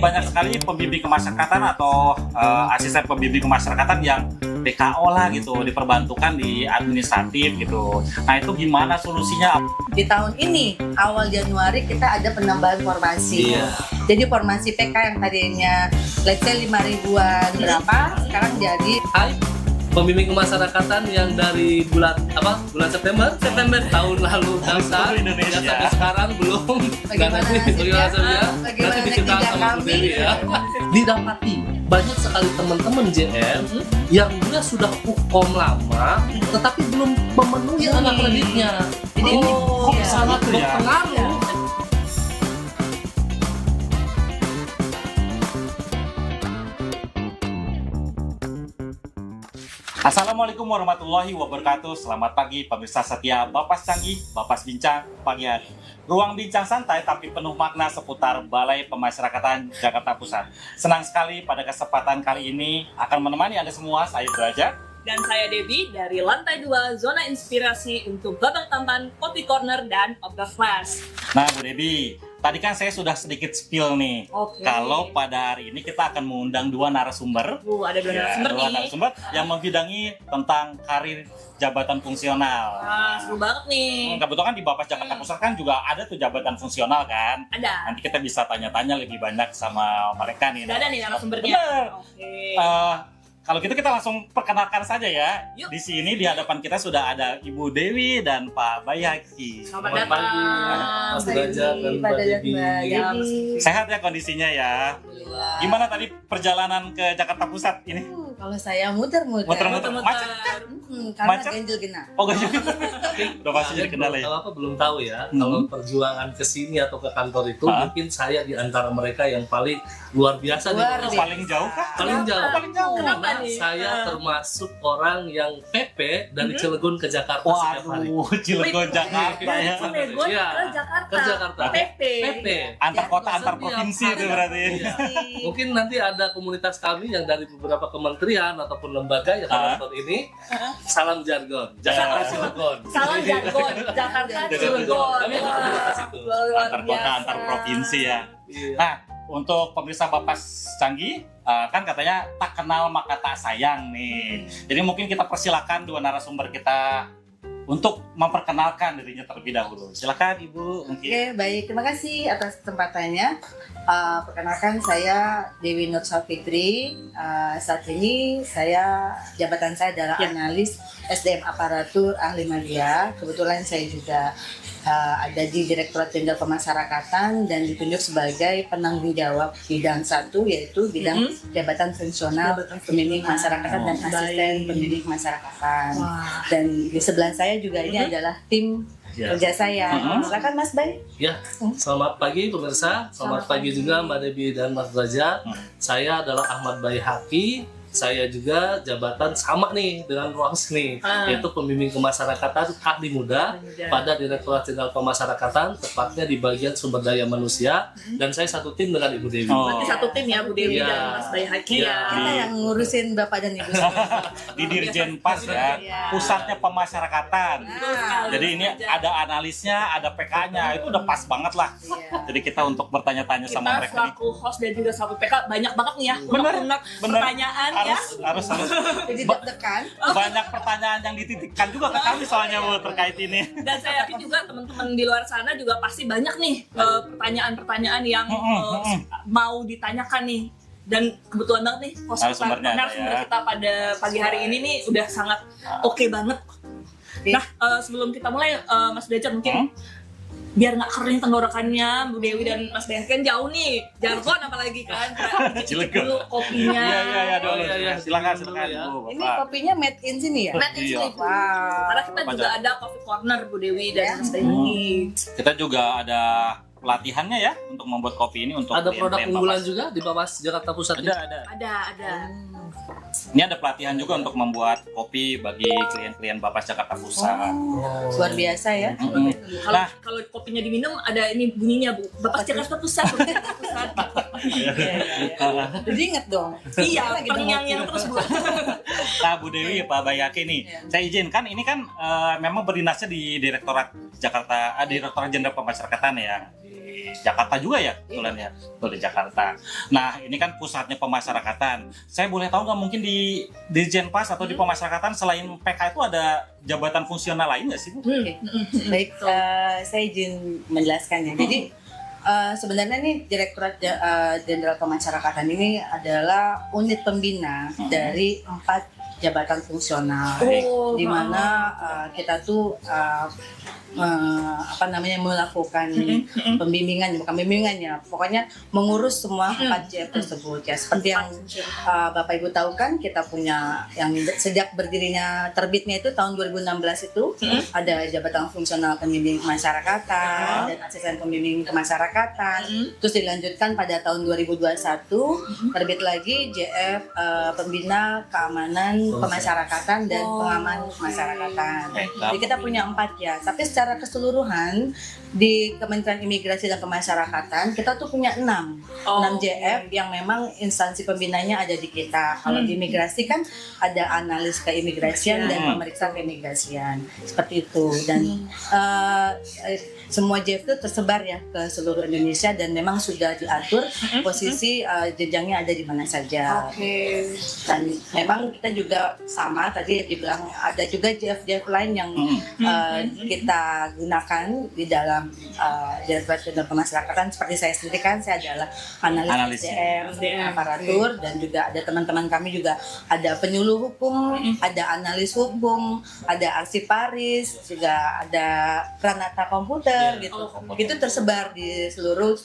banyak sekali pembimbing kemasyarakatan atau asisten pembimbing kemasyarakatan yang PKO lah gitu, diperbantukan di administratif gitu. Nah itu gimana solusinya? Di tahun ini, awal Januari kita ada penambahan formasi. Iya. Jadi formasi PK yang tadinya let's say 5 ribuan berapa, sekarang jadi Hai, pembimbing kemasyarakatan yang dari bulan September tahun lalu daftar Indonesia. ya, sampai sekarang belum. Bagaimana Nanti nasibnya? nanti Bagaimana diceritain kinerja sama Bu kami? Dewi ya. Didapati banyak sekali teman-teman JM yang dia sudah hukum lama tetapi belum memenuhi Iya. anak kreditnya. Jadi ini kok iya, sangat gitu ya? berpengaruh. Assalamualaikum warahmatullahi wabarakatuh. Selamat pagi pemirsa setia Bapas Canggih, Bapas Bincang pagi hari. Ruang bincang santai tapi penuh makna seputar Balai Pemasyarakatan Jakarta Pusat. Senang sekali pada kesempatan kali ini akan menemani Anda semua, saya Derajat. Dan saya Debbie dari lantai 2 Zona Inspirasi untuk Babang Tampan, Kopi Corner, dan Obras Class. Nah Bu Debbie, tadi kan saya sudah sedikit spill nih. Oke. Kalau pada hari ini kita akan mengundang dua narasumber. Ada dua narasumber dua nih. narasumber yang membidangi tentang karir jabatan fungsional. Seru banget nih. Kebetulan di Bapas Jakarta Pusat kan juga ada tuh jabatan fungsional kan. Ada. Nanti kita bisa tanya-tanya lebih banyak sama mereka nih. Udah ada nih narasumbernya. Bener. Oke. Kalau gitu kita langsung perkenalkan saja ya. Yuk. Di sini di hadapan kita sudah ada Ibu Dewi dan Pak Bayaki. Selamat Selamat pagi, datang. Mas Derajat dan Mbak Debbie. Ya, Sehat ya kondisinya ya. Alhamdulillah. Gimana tadi perjalanan ke Jakarta Pusat ini? Kalau saya muter-muter. Muter-muter. Macet. Karena Macet? ganjil genap. Oh gak juga. Udah pasti jadi kendala ya. Kalau apa belum tahu ya, kalau perjuangan ke sini atau ke kantor itu mungkin saya di antara mereka yang paling luar biasa di Luar Indonesia. biasa. Paling jauh kah? Paling jauh. Paling jauh. Kenapa Karena nih? saya termasuk orang yang PP dari Cilegon ke Jakarta setiap hari. Waduh, Cilegon Jakarta Dari ya. Cilegon Iya. ke Jakarta. Ke Jakarta. PP. PP. Antar kota, Ya, antar maksudnya provinsi itu ada- berarti. Iya. Mungkin nanti ada komunitas kami yang dari beberapa kementerian ataupun lembaga yang nonton ini. Salam jargon. Jakarta Cilegon. Salam jargon. Jakarta Cilegon. Kami ada komunitas itu. Luar Antar kota, biasa. antar provinsi ya. Iya. Nah, untuk pemirsa Bapas Canggih, kan katanya tak kenal maka tak sayang nih. Jadi mungkin kita persilakan dua narasumber kita untuk memperkenalkan dirinya terlebih dahulu. Silakan Ibu. Mungkin. Oke, baik. Terima kasih atas kesempatannya. Perkenalkan saya Dewi Nur Salfitri. Saat ini jabatan saya adalah analis SDM aparatur ahli media. Kebetulan saya juga ada di Direktorat Jenderal Pemasyarakatan dan ditunjuk sebagai penanggung jawab bidang 1 yaitu bidang jabatan fungsional pembimbing masyarakatan dan asisten pembimbing masyarakatan. Wah. Dan di sebelah saya juga ini adalah tim Ya. kerja saya. Silakan Mas Bay. Ya, selamat pagi pemirsa. Selamat pagi juga Mbak Debbie dan Mas Derajat. Saya adalah Ahmad Bayhaqi. Saya juga jabatan sama nih dengan Ruas nih, yaitu pembimbing kemasyarakatan ahli muda pada Direktorat Jenderal Pemasyarakatan, tepatnya di bagian sumber daya manusia. Dan saya satu tim dengan Ibu Dewi. Oh. Berarti satu tim ya Bu Dewi Iya. dan Mas Bayhaqi Iya. ya. Kita yang ngurusin Bapak dan Ibu. Di Dirjen Pas ya, Iya. pusatnya pemasyarakatan. Betul sekali, Jadi Mas ini Derajat. ada analisnya, ada PK-nya, itu udah pas banget lah. Iya. Jadi kita untuk bertanya-tanya Kita sama mereka nih. selaku host dan juga selaku PK banyak banget nih ya Bener, unek-unek bener. pertanyaan ya. Harus Jadi deg-degan. banyak pertanyaan yang dititipkan juga ke kami soalnya Bu terkait ini. Dan saya yakin juga teman-teman di luar sana juga pasti banyak nih pertanyaan-pertanyaan yang mau ditanyakan nih. Dan kebetulan banget nih Narasumbernya ada narasumber ya. kita pada pagi hari ini nih udah sangat oke banget. Nah, sebelum kita mulai Mas Derajat mungkin biar nggak kering tenggorokannya Bu Dewi dan Mas Bayhaqi kan jauh nih, jargon apalagi kan. Cilegon. Dulu kopinya. Iya, Oh, iya. silakan Dulu silakan ya. Bu, Ini Bapak. kopinya made in sini ya? Made in Iya. Sleep. Karena kita juga ada Coffee Corner Bu Dewi dan Mas Bayhaqi. Kita juga ada pelatihannya ya untuk membuat kopi ini untuk Ada produk klien-klien unggulan Bapas. juga di Bapas Jakarta Pusat. Ada. Ada. Ini ada pelatihan juga untuk membuat kopi bagi klien-klien Bapas Jakarta Pusat. Luar biasa ya. Mm-mm. Kalau Nah. kalau kopinya diminum ada ini bunyinya Bu. Bapak Jakarta Pusat. Bapak Jakarta Pusat. Jadi inget dong. Iya, Lagi terngiang-ngiang terus Bu. Nah, Bu Dewi, Pak Bayaki nih, saya izinkan ini kan memang berdinasnya di Direktorat Jakarta, Direktorat Jenderal Pemasyarakatan ya. Di Jakarta juga ya, kebetulan ya, betul di Jakarta. Nah, ini kan pusatnya pemasyarakatan. Saya boleh tahu nggak mungkin di Jenpas atau di pemasyarakatan selain PK itu ada jabatan fungsional lain nggak sih, Bu? Oke. Baik, saya izin menjelaskan ya. Jadi sebenarnya nih Direktorat Jenderal Pemasyarakatan ini adalah unit pembina dari 4 jabatan fungsional, di mana kita tuh melakukan pembimbingan, bukan bimbingan ya, pokoknya mengurus semua 4 JF tersebut ya. Seperti yang Bapak Ibu tahu kan, kita punya yang sejak berdirinya terbitnya itu tahun 2016 itu ada jabatan fungsional pembimbing kemasyarakatan dan asisten pembimbing kemasyarakatan. Terus dilanjutkan pada tahun 2021 terbit lagi JF pembina keamanan pemasyarakatan dan pengaman kemasyarakatan. Jadi kita punya 4 ya. Tapi secara keseluruhan di Kementerian Imigrasi dan Pemasyarakatan kita tuh punya 6 JF yang memang instansi pembinanya ada di kita. Kalau di imigrasi kan ada analis keimigrasian dan pemeriksa keimigrasian, seperti itu. Dan semua JF itu tersebar ya ke seluruh Indonesia dan memang sudah diatur posisi jenjangnya ada di mana saja. Dan memang kita juga sama tadi dibilang ada juga JF lain yang kita gunakan di dalam Direktorat Jenderal Pemasyarakatan. Seperti saya sendiri kan, saya adalah analis SDM aparatur, dan juga ada teman-teman kami juga ada penyuluh hukum, ada analis hukum, ada arsiparis, juga ada pranata komputer gitu. Itu tersebar di seluruh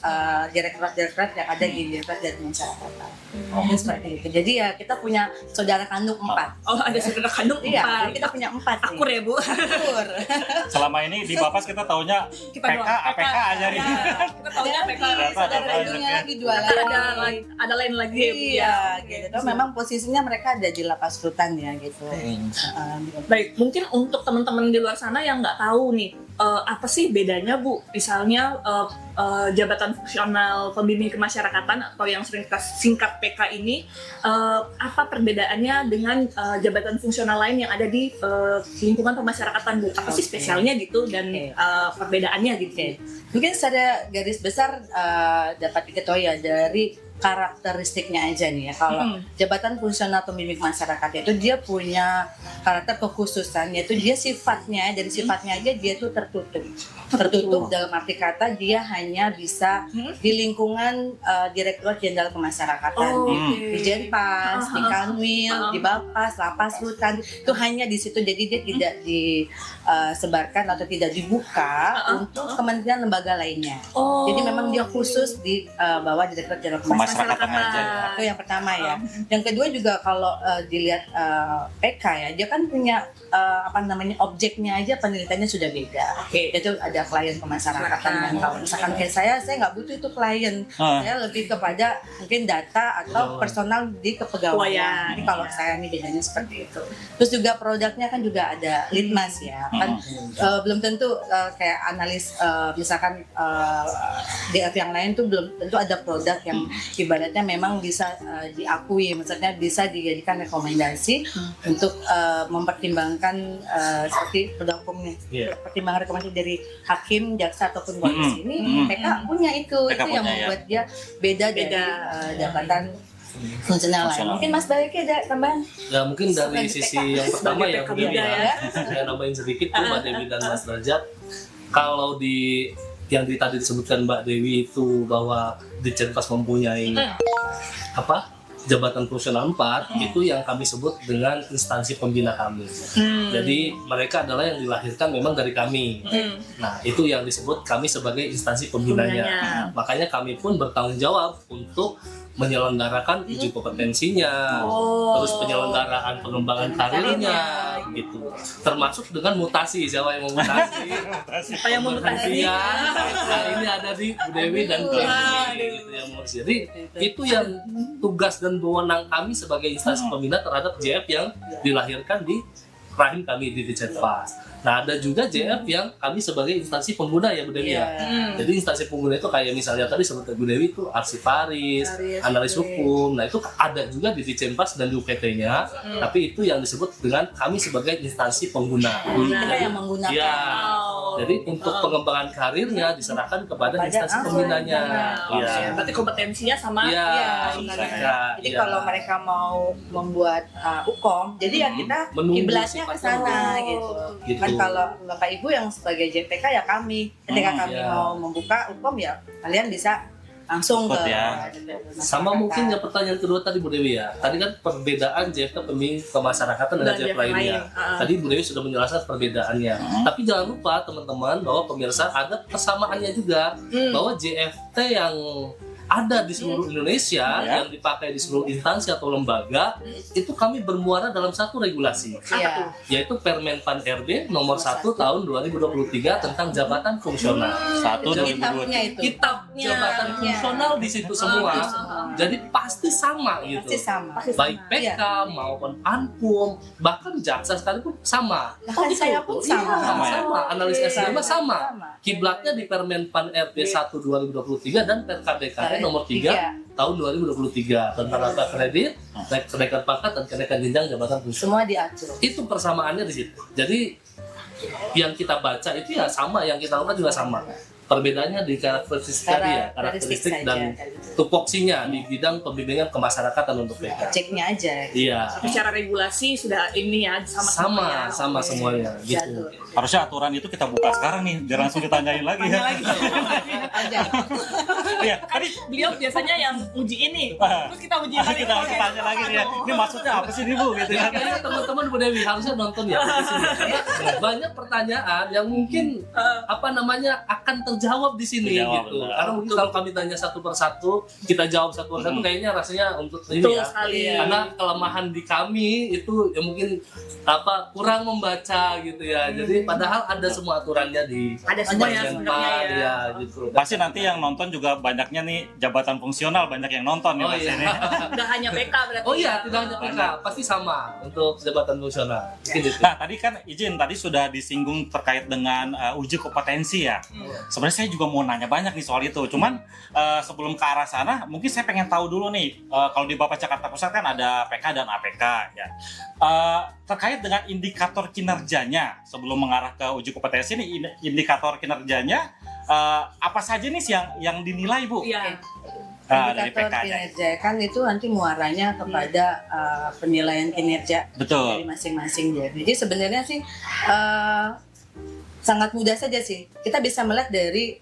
direktorat-direktorat yang ada di Direktorat Jenderal Pemasyarakatan. Seperti itu. Jadi ya kita punya saudara kandung 4. Oh, ada saudara kandung 4. Iya, kita punya 4. Akur ya Bu. Akur. Selama ini di Bapas kita taunya PK, APK aja nih. Kita taunya PK. Saudara kandungnya lagi 2 lagi. Ada lain lagi ya Bu. Iya, gitu. Memang posisinya mereka ada di lapas rutan ya gitu. Baik, mungkin untuk teman-teman di luar sana yang nggak tahu nih, apa sih bedanya Bu? Misalnya jabatan fungsional pembimbing kemasyarakatan atau yang sering kita singkat PK ini, apa perbedaannya dengan jabatan fungsional lain yang ada di lingkungan pemasyarakatan Bu? Apa sih spesialnya gitu dan perbedaannya gitu? Mungkin secara garis besar dapat diketahui ya dari karakteristiknya aja nih ya. Kalau jabatan fungsional pembimbing masyarakat itu dia punya karakter kekhususan, yaitu dia sifatnya, dari sifatnya aja dia tuh tertutup dalam arti kata dia hanya bisa di lingkungan Direktorat Jenderal Pemasyarakatan, di Jenpas, di Kanwil, di Bapas, Lapas Rutan, itu hanya di situ. Jadi dia tidak disebarkan atau tidak dibuka untuk kementerian lembaga lainnya. Jadi memang dia khusus di bawah Direktorat Jenderal Pemasyarakatan aja. Itu yang pertama ya. Yang kedua juga kalau dilihat PK ya, dia kan punya objeknya aja penelitiannya sudah beda. Itu ada klien pemasyarakatan dan kalau misalkan kayak saya nggak butuh itu klien. Saya lebih kepada mungkin data atau personal di kepegawaian. Jadi kalau saya nih bedanya seperti itu. Terus juga produknya kan juga ada litmas ya. Kan belum tentu kayak analis misalkan DF yang lain tuh belum tentu ada produk yang ibaratnya memang bisa diakui, maksudnya bisa dijadikan rekomendasi untuk mempertimbangkan seperti produk hukum nih, pertimbangan rekomendasi dari hakim, jaksa ataupun polisi ini PK punya itu yang membuat dia beda dari jabatan fungsional lain. Mungkin Mas Bayaki ada tambahan? Ya mungkin dari sisi yang pertama yang saya nambahin sedikit tuh Mbak Dewi dan Mas Derajat. Kalau di yang tadi disebutkan Mbak Dewi itu bahwa di Jenpas mempunyai jabatan fungsional 4 itu yang kami sebut dengan instansi pembina kami. Jadi mereka adalah yang dilahirkan memang dari kami. Nah itu yang disebut kami sebagai instansi pembinanya. Makanya kami pun bertanggung jawab untuk menyelenggarakan uji kompetensinya, terus penyelenggaraan pengembangan karirnya, gitu. Termasuk dengan mutasi, siapa yang mau mutasi? Siapa yang mau mutasi? Nah ini ada di Bu Dewi dan Bu gitu yang mau. Jadi itu yang tugas dan wewenang kami sebagai instansi pembina terhadap JF yang dilahirkan di rahim kami di Ditjenpas. Nah, ada juga JF yang kami sebagai instansi pengguna ya Bu Dewi ya. Jadi instansi pengguna itu kayak misalnya tadi sebut Bu Dewi itu arsiparis, analis hukum. Nah, itu ada juga di Ditjenpas dan di UPT-nya. Tapi itu yang disebut dengan kami sebagai instansi pengguna. Kita yang menggunakan. Ya. Jadi untuk pengembangan karirnya diserahkan kepada instansi pembinanya. Iya. Berarti kompetensinya sama. Iya. Jadi kalau mereka mau membuat UKOM, jadi ya kita Menunggu kiblatnya ke sana sifatnya. gitu. Gitu. Kan kalau Bapak Ibu yang sebagai JPK ya kami, ketika kami iya. mau membuka UKOM ya kalian bisa langsung Ikut ke ya. Sama mungkin ya pertanyaan kedua tadi Bu Dewi ya. Tadi kan perbedaan JF pemilih kemasyarakatan dengan JF lainnya. Tadi Bu Dewi sudah menjelaskan perbedaannya. Tapi jangan lupa teman-teman bahwa pemirsa ada persamaannya juga. Bahwa JFT yang ada di seluruh Indonesia yang dipakai di seluruh instansi atau lembaga itu kami bermuara dalam satu regulasi Iya. yaitu Permen Pan RB nomor 1 tahun 2023 tentang jabatan fungsional. Satu Itu 2022. kitabnya itu. Kitabnya. Jabatan fungsional di situ semua. Jadi pasti sama gitu. Pasti sama. Baik PK maupun Anpum bahkan jaksa sekalipun sama. Bahkan saya pun sama. Iya, sama. Analis SDM sama. Sama. Kiblatnya di Permen Pan RB 1 2023 dan PKDKN nomor 3 tahun 2023 tentang angka kredit, kenaikan pangkat dan kenaikan jenjang jabatan fungsional. Semua diatur. Itu persamaannya di situ. Jadi yang kita baca itu ya sama, yang kita lakukan juga sama. Perbedaannya di karakteristik tadi ya, karakteristik dan tupoksinya di bidang pembimbingan kemasyarakatan untuk PK. Ceknya aja. Iya. Tapi secara regulasi sudah ini ya sama Sama semuanya gitu. Harusnya aturan itu kita buka sekarang nih, biar langsung ditanyain lagi ya. Aja. Iya, Kan beliau biasanya yang uji ini, Ah. terus kita uji lagi. kita tanya lagi nih ya. Ini maksudnya apa sih nih Bu gitu ya. Kayaknya teman-teman Bu Dewi harusnya nonton ya di sini. Karena banyak pertanyaan yang mungkin akan terjawab di sini Terjawab, gitu. benar. Karena mungkin kalau kami tanya satu persatu, kita jawab satu persatu kayaknya rasanya untuk ini Betul ya. sekali. Karena kelemahan di kami itu ya mungkin kurang membaca gitu ya. Jadi padahal ada semua aturannya di Ada semua ya Permen sebenarnya Pan, ya. gitu. Pasti nanti yang nonton juga banyaknya nih jabatan fungsional, banyak yang nonton nih Oh Mas iya. ini. Udah hanya PK berarti. Oh iya, tidak hanya PK, pasti sama untuk jabatan fungsional. Mungkin itu. Nah, tadi kan izin tadi sudah disinggung terkait dengan uji kompetensi ya. Sebenarnya saya juga mau nanya banyak nih soal itu. Cuman sebelum ke arah sana, mungkin saya pengen tahu dulu nih, kalau di Bapak Jakarta Pusat kan ada PK dan APK ya. Terkait dengan indikator kinerjanya sebelum mengarah ke uji kompetensi ini, indikator kinerjanya apa saja nih yang dinilai Bu? Iya. Dari Indikator PK nya. kinerja kan itu nanti muaranya kepada penilaian kinerja Betul. dari masing-masing dia. Jadi sebenarnya sih sangat mudah saja sih. Kita bisa melihat dari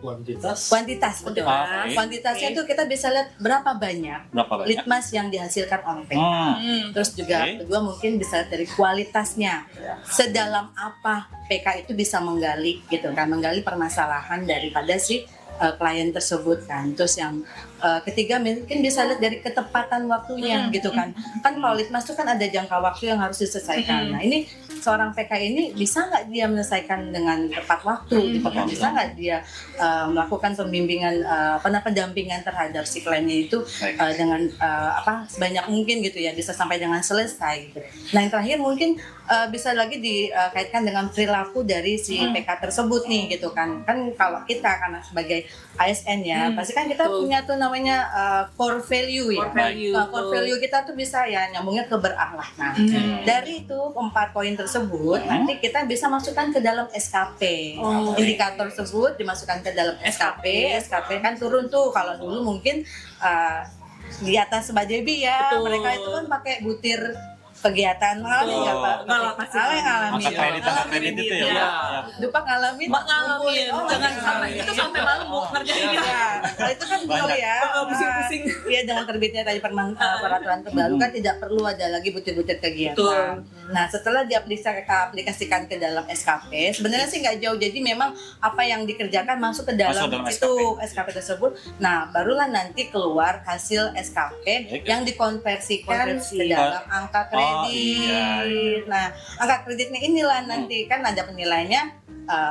kuantitas, betul. Oke. Kuantitasnya itu kita bisa lihat berapa banyak Berapa banyak? litmas yang dihasilkan oleh PK. Terus juga Oke. kedua mungkin bisa dari kualitasnya. Sedalam apa PK itu bisa menggali gitu kan, menggali permasalahan daripada si klien tersebut kan. Terus yang ketiga mungkin bisa lihat dari ketepatan waktunya gitu kan. Kan kalau litmas itu kan ada jangka waktu yang harus diselesaikan. Nah, ini seorang PK ini bisa nggak dia menyelesaikan dengan tepat waktu gitu kan. Bisa nggak dia melakukan pembimbingan pendampingan terhadap si kliennya itu dengan sebanyak mungkin gitu ya, bisa sampai dengan selesai gitu. Nah, yang terakhir mungkin bisa lagi dikaitkan dengan perilaku dari si PK tersebut nih gitu kan. Kan kalau kita karena sebagai ASN ya, pasti kan kita punya tuh namanya core value ya. Core value, Core value kita tuh bisa ya nyambungnya ke berakhlakan. Dari itu 4 poin tersebut nanti kita bisa masukkan ke dalam SKP. Indikator tersebut dimasukkan ke dalam SKP. SKP kan turun tuh, kalau dulu mungkin di atas Mbak Debbie ya. Betul. Mereka itu kan pakai butir kegiatan ngalamin nggak Pak? Ngalamin. Angka kredit itu ya. Iya. Dupa ngalamin. Mbak ngalamin, Oh, jangan iya. sampai itu sampai malam Bu ngerjainnya. Ya, kalau itu kan dulu ya. Pusing-pusing. Iya, dengan terbitnya tadi peraturan terbaru kan tidak perlu ada lagi butir-butir kegiatan. Betul. Nah, setelah diaplikasikan ke dalam SKP, sebenarnya sih nggak jauh. Jadi memang apa yang dikerjakan masuk ke dalam, Masuk dalam itu SKP tersebut. Nah, barulah nanti keluar hasil SKP yang dikonversikan ke dalam angka kredit. iya. Nah, angka kreditnya inilah nanti kan ada penilaiannya.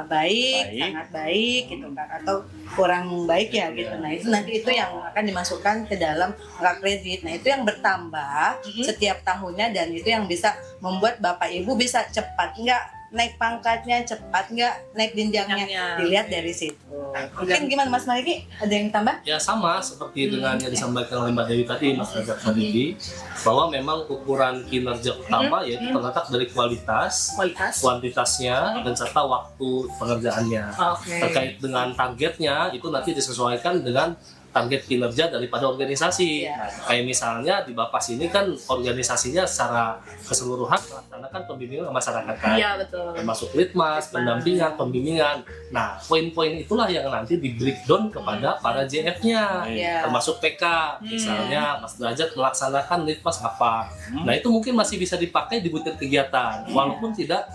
baik, Baik. sangat baik gitu kan, atau kurang baik ya gitu. Nah itu nanti itu yang akan dimasukkan ke dalam angka kredit. Nah itu yang bertambah setiap tahunnya, dan itu yang bisa membuat Bapak Ibu bisa cepat nggak naik pangkatnya, cepat nggak naik jenjangnya, Jenjangnya. dilihat dari situ. Mungkin gimana Mas Maliki? Ada yang tambah? Ya sama seperti dengan yang disampaikan oleh Mbak Dewi tadi, Mas Rajab tadi, bahwa memang ukuran kinerja utama yaitu terletak dari kualitas, kuantitasnya, dan serta waktu pengerjaannya. Oke. Terkait dengan targetnya itu nanti disesuaikan dengan target kinerja daripada organisasi. Iya. Kayak misalnya di Bapas ini kan organisasinya secara keseluruhan melaksanakan pembimbingan ke masyarakat kan. Iya betul. Termasuk litmas, pendampingan, pembimbingan. Nah, poin-poin itulah yang nanti di breakdown kepada para JF-nya, Iya. termasuk PK. Misalnya Mas Derajat melaksanakan litmas apa. Nah, itu mungkin masih bisa dipakai di butir kegiatan, walaupun tidak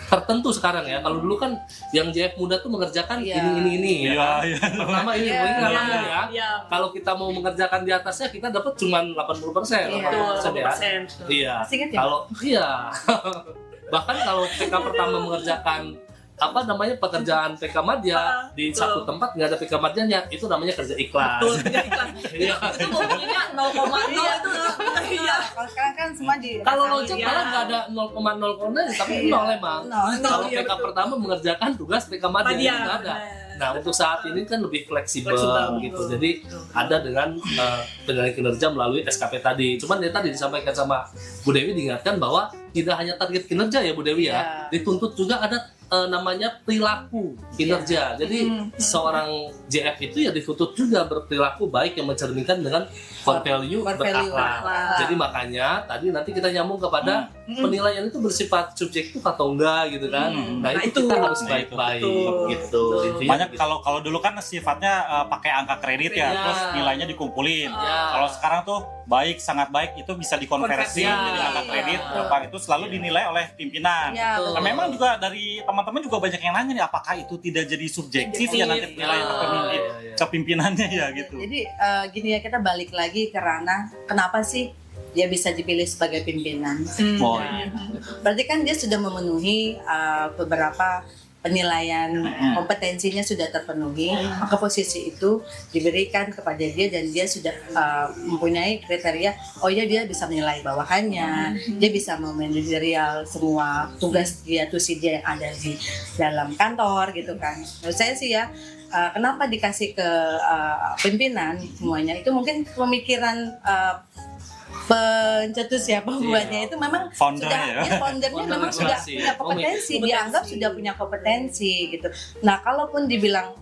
tertentu sekarang ya. Kalau dulu kan yang JF muda tuh mengerjakan Iya. ini ya. Iya, iya. Pertama ini, Iya. ini ngalamin ya. Iya. Kalau kita mau mengerjakan di atasnya, kita dapat cuma 80%, Iya. 80% ya. 100%. Iya. Masih ingat ya? Kalau iya. Bahkan kalau PK pertama mengerjakan pekerjaan PK Madya di betul. satu tempat nggak ada PK Madyanya, itu namanya kerja ikhlas. Betul, kerja iklan. Iya. Itu ngomongnya 0,0 itu. Iya. Kalau sekarang kan semua di Kalau rasanya loncat Iya. malah nggak ada 0,0 tapi Iya. 0 emang. Nol. Kalau Iya, PK betul. pertama mengerjakan tugas PK Madya Madya. nggak ada. Nah, untuk saat ini kan lebih fleksibel Fleksibel, gitu. betul. Jadi ada dengan penilaian kinerja melalui SKP tadi. Cuman ya tadi disampaikan sama Bu Dewi, diingatkan bahwa tidak hanya target kinerja ya Bu Dewi ya. Iya. Dituntut juga ada namanya perilaku kinerja. Jadi seorang JF itu ya dituntut juga berperilaku baik yang mencerminkan dengan core value, Core value, berakhlak. berakhlak. Jadi makanya tadi nanti kita nyambung kepada penilaian itu bersifat subjektif atau enggak gitu kan. Nah, Nah, itu itu. kita harus Nah, baik-baik Betul. gitu. Intinya Banyak gitu. kalau dulu kan sifatnya pakai angka kredit ya, Iya. terus nilainya dikumpulin. Iya. Kalau sekarang tuh baik, sangat baik itu bisa dikonversi Konversi. jadi angka Iya. kredit. Iya. Berapa itu selalu dinilai oleh pimpinan. Iya, Betul. Nah, memang juga dari teman-teman juga banyak yang nanya nih, apakah itu tidak jadi subjektif ya nanti penilaian Iya, kepemimpinan iya, iya. kepimpinannya ya gitu. Jadi gini ya, kita balik lagi ke ranah kenapa sih dia bisa dipilih sebagai pimpinan. Oh iya. Berarti kan dia sudah memenuhi beberapa penilaian, kompetensinya sudah terpenuhi, maka posisi itu diberikan kepada dia dan dia sudah mempunyai kriteria, oh ya dia bisa menilai bawahannya, dia bisa memanajerial semua tugas dia, tusi dia yang ada di dalam kantor gitu kan. Menurut saya sih ya, kenapa dikasih ke pimpinan semuanya, itu mungkin pemikiran pencetus ya, pembuatnya itu memang Foundernya sudah ya. foundernya memang sudah Kompetensi. punya kompetensi, dianggap sudah punya kompetensi gitu. Nah, kalaupun dibilang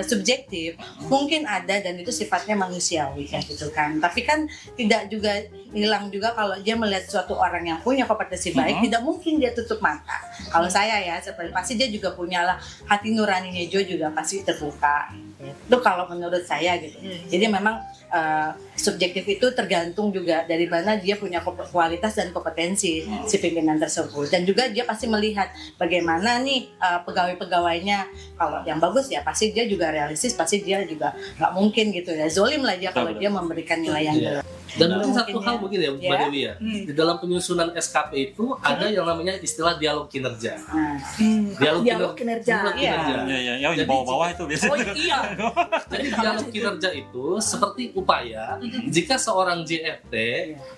subjektif, mungkin ada dan itu sifatnya manusiawi ya gitu kan. Tapi kan tidak juga hilang juga kalau dia melihat suatu orang yang punya kompetensi baik, tidak mungkin dia tutup mata. Kalau saya ya, seperti pasti dia juga punyalah hati nuraninya juga pasti terbuka. Itu kalau menurut saya gitu. Jadi memang subjektif itu tergantung juga dari mana dia punya kualitas dan kompetensi si pimpinan tersebut, dan juga dia pasti melihat bagaimana nih pegawai-pegawainya. Kalau yang bagus ya pasti dia juga realistis, pasti dia juga nggak mungkin gitu ya zolim lah dia kalau dia memberikan nilai yang Iya. jelek. Dan Itu mungkin satu mungkin hal ya. mungkin ya, Mbak Ya. Dewi ya, di dalam penyusunan SKP itu ada yang namanya istilah dialog kinerja. Nah, Dialog kinerja. Dialog Iya. kinerja. Iya, iya, ya, di Jadi, bawah-bawah itu biasanya. Oh iya. Jadi dialog kinerja itu seperti upaya jika seorang JFT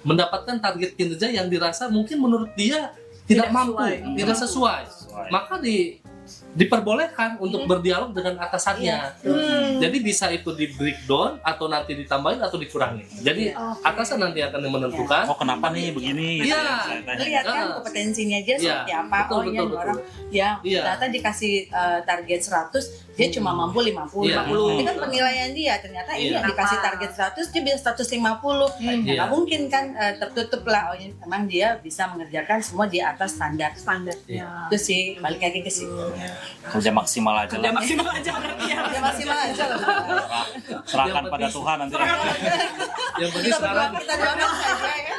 mendapatkan target kinerja yang dirasa mungkin menurut dia tidak Tidak mampu, sesuai. tidak sesuai, maka diperbolehkan untuk berdialog dengan atasannya. Jadi bisa itu di breakdown atau nanti ditambahin atau dikurangi. Jadi atasan nanti akan menentukan. Oh, kenapa nih begini? Iya. lihat kan Ah. kompetensinya dia Iya, seperti apa. betul, Oh iya, betul, orang betul. ya Iya. ternyata dikasih target 100, dia cuma mampu 50. Iya. Ini kan penilaian dia, ternyata ini Iya. yang dikasih Kenapa? target 100 dia bisa 150. Iya. Nggak mungkin kan tertutup lah. Oh, ini memang dia bisa mengerjakan semua di atas standar. Standarnya. Itu sih balik lagi ke situ. Kerja maksimal aja Kerja lah. maksimal aja berarti ya. Ya maksimal aja lah. Serahkan Yang pada penting- Tuhan nanti. Yang penting sekarang Kita doakan saja ya.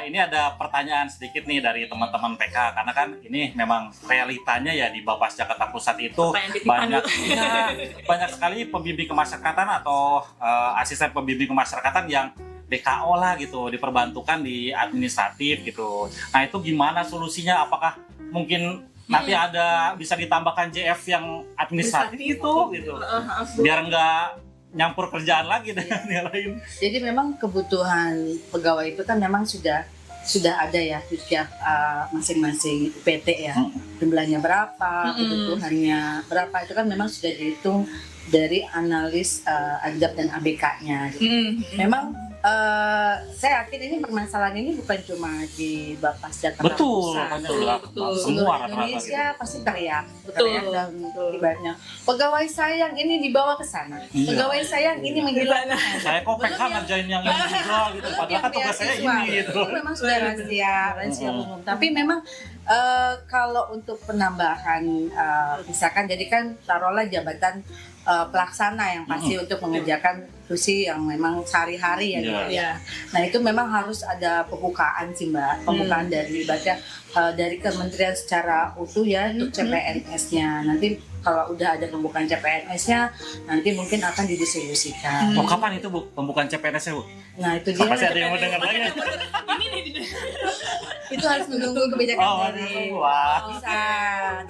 Ini ada pertanyaan sedikit nih dari teman-teman PK, karena kan ini memang realitanya ya di Bapas Jakarta Pusat itu Apa yang titipan banyak sekali pembimbing kemasyarakatan atau asisten pembimbing kemasyarakatan yang DKO lah gitu, diperbantukan di administratif gitu. Nah itu gimana solusinya? Apakah mungkin nanti ada bisa ditambahkan JF yang administratif itu gitu, biar nggak nyampur kerjaan lagi dengan yang lain. Jadi memang kebutuhan pegawai itu kan memang sudah ada ya di tiap masing-masing UPT ya. Jumlahnya berapa, kebutuhannya berapa, itu kan memang sudah dihitung dari analis ADAP dan ABK-nya gitu. Memang saya yakin ini permasalahan ini bukan cuma di Bapasda Jakarta Pusat. Betul. Semua Seluruh rata-rata Indonesia gitu. pasti teriak Betul. dan ibaratnya pegawai saya yang ini dibawa ke sana, Iya. pegawai saya yang ini menghilangkan. Saya kok PK ngerjain yang ini juga gitu, padahal kan tugas saya ini gitu. Itu memang sudah rahasia umum. Tapi memang kalau untuk penambahan, misalkan jadi kan taruhlah jabatan pelaksana yang pasti untuk mengerjakan fungsi yang memang sehari-hari ya gitu ya. Nah itu memang harus ada pembukaan sih Mbak, pembukaan dari baca dari kementerian secara utuh ya untuk CPNS-nya. Nanti kalau udah ada pembukaan CPNS-nya, nanti mungkin akan didistribusikan. Oh, kapan itu Bu pembukaan CPNS-nya Bu? Nah itu dia. Pasti ada yang mau dengar lagi. Ini nih. Itu harus menunggu kebijakan dari wah. bisa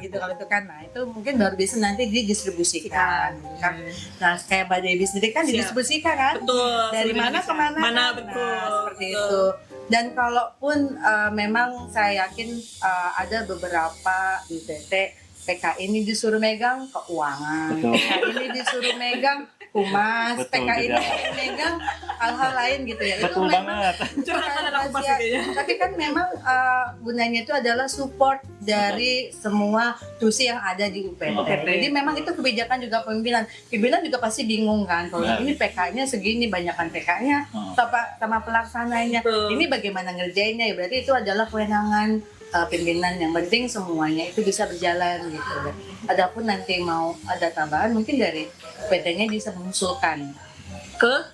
gitu kalau itu kan. Nah itu mungkin baru bisa nanti didistribusikan kan. Nah kayak Mbak Dewi sendiri kan didistribusikan kan. Betul. Dari mana ke mana Mana kan? betul. Nah, seperti itu. Dan kalaupun memang saya yakin ada beberapa UPT PK ini disuruh megang keuangan, Betul. PK ini disuruh megang humas, Betul, PK ini tidak. megang hal-hal lain gitu ya. Betul banget. Curhatan anak humas rahasia. kayaknya. Tapi kan memang gunanya itu adalah support dari semua tusi yang ada di UPT. Jadi memang itu kebijakan juga pimpinan. Pimpinan juga pasti bingung kan kalau Benar. ini PK-nya segini, banyakan PK-nya sama pelaksananya. Betul. Ini bagaimana ngerjainnya ya, berarti itu adalah kewenangan pimpinan. Yang penting semuanya itu bisa berjalan gitu. Adapun nanti mau ada tambahan mungkin dari PT-nya bisa mengusulkan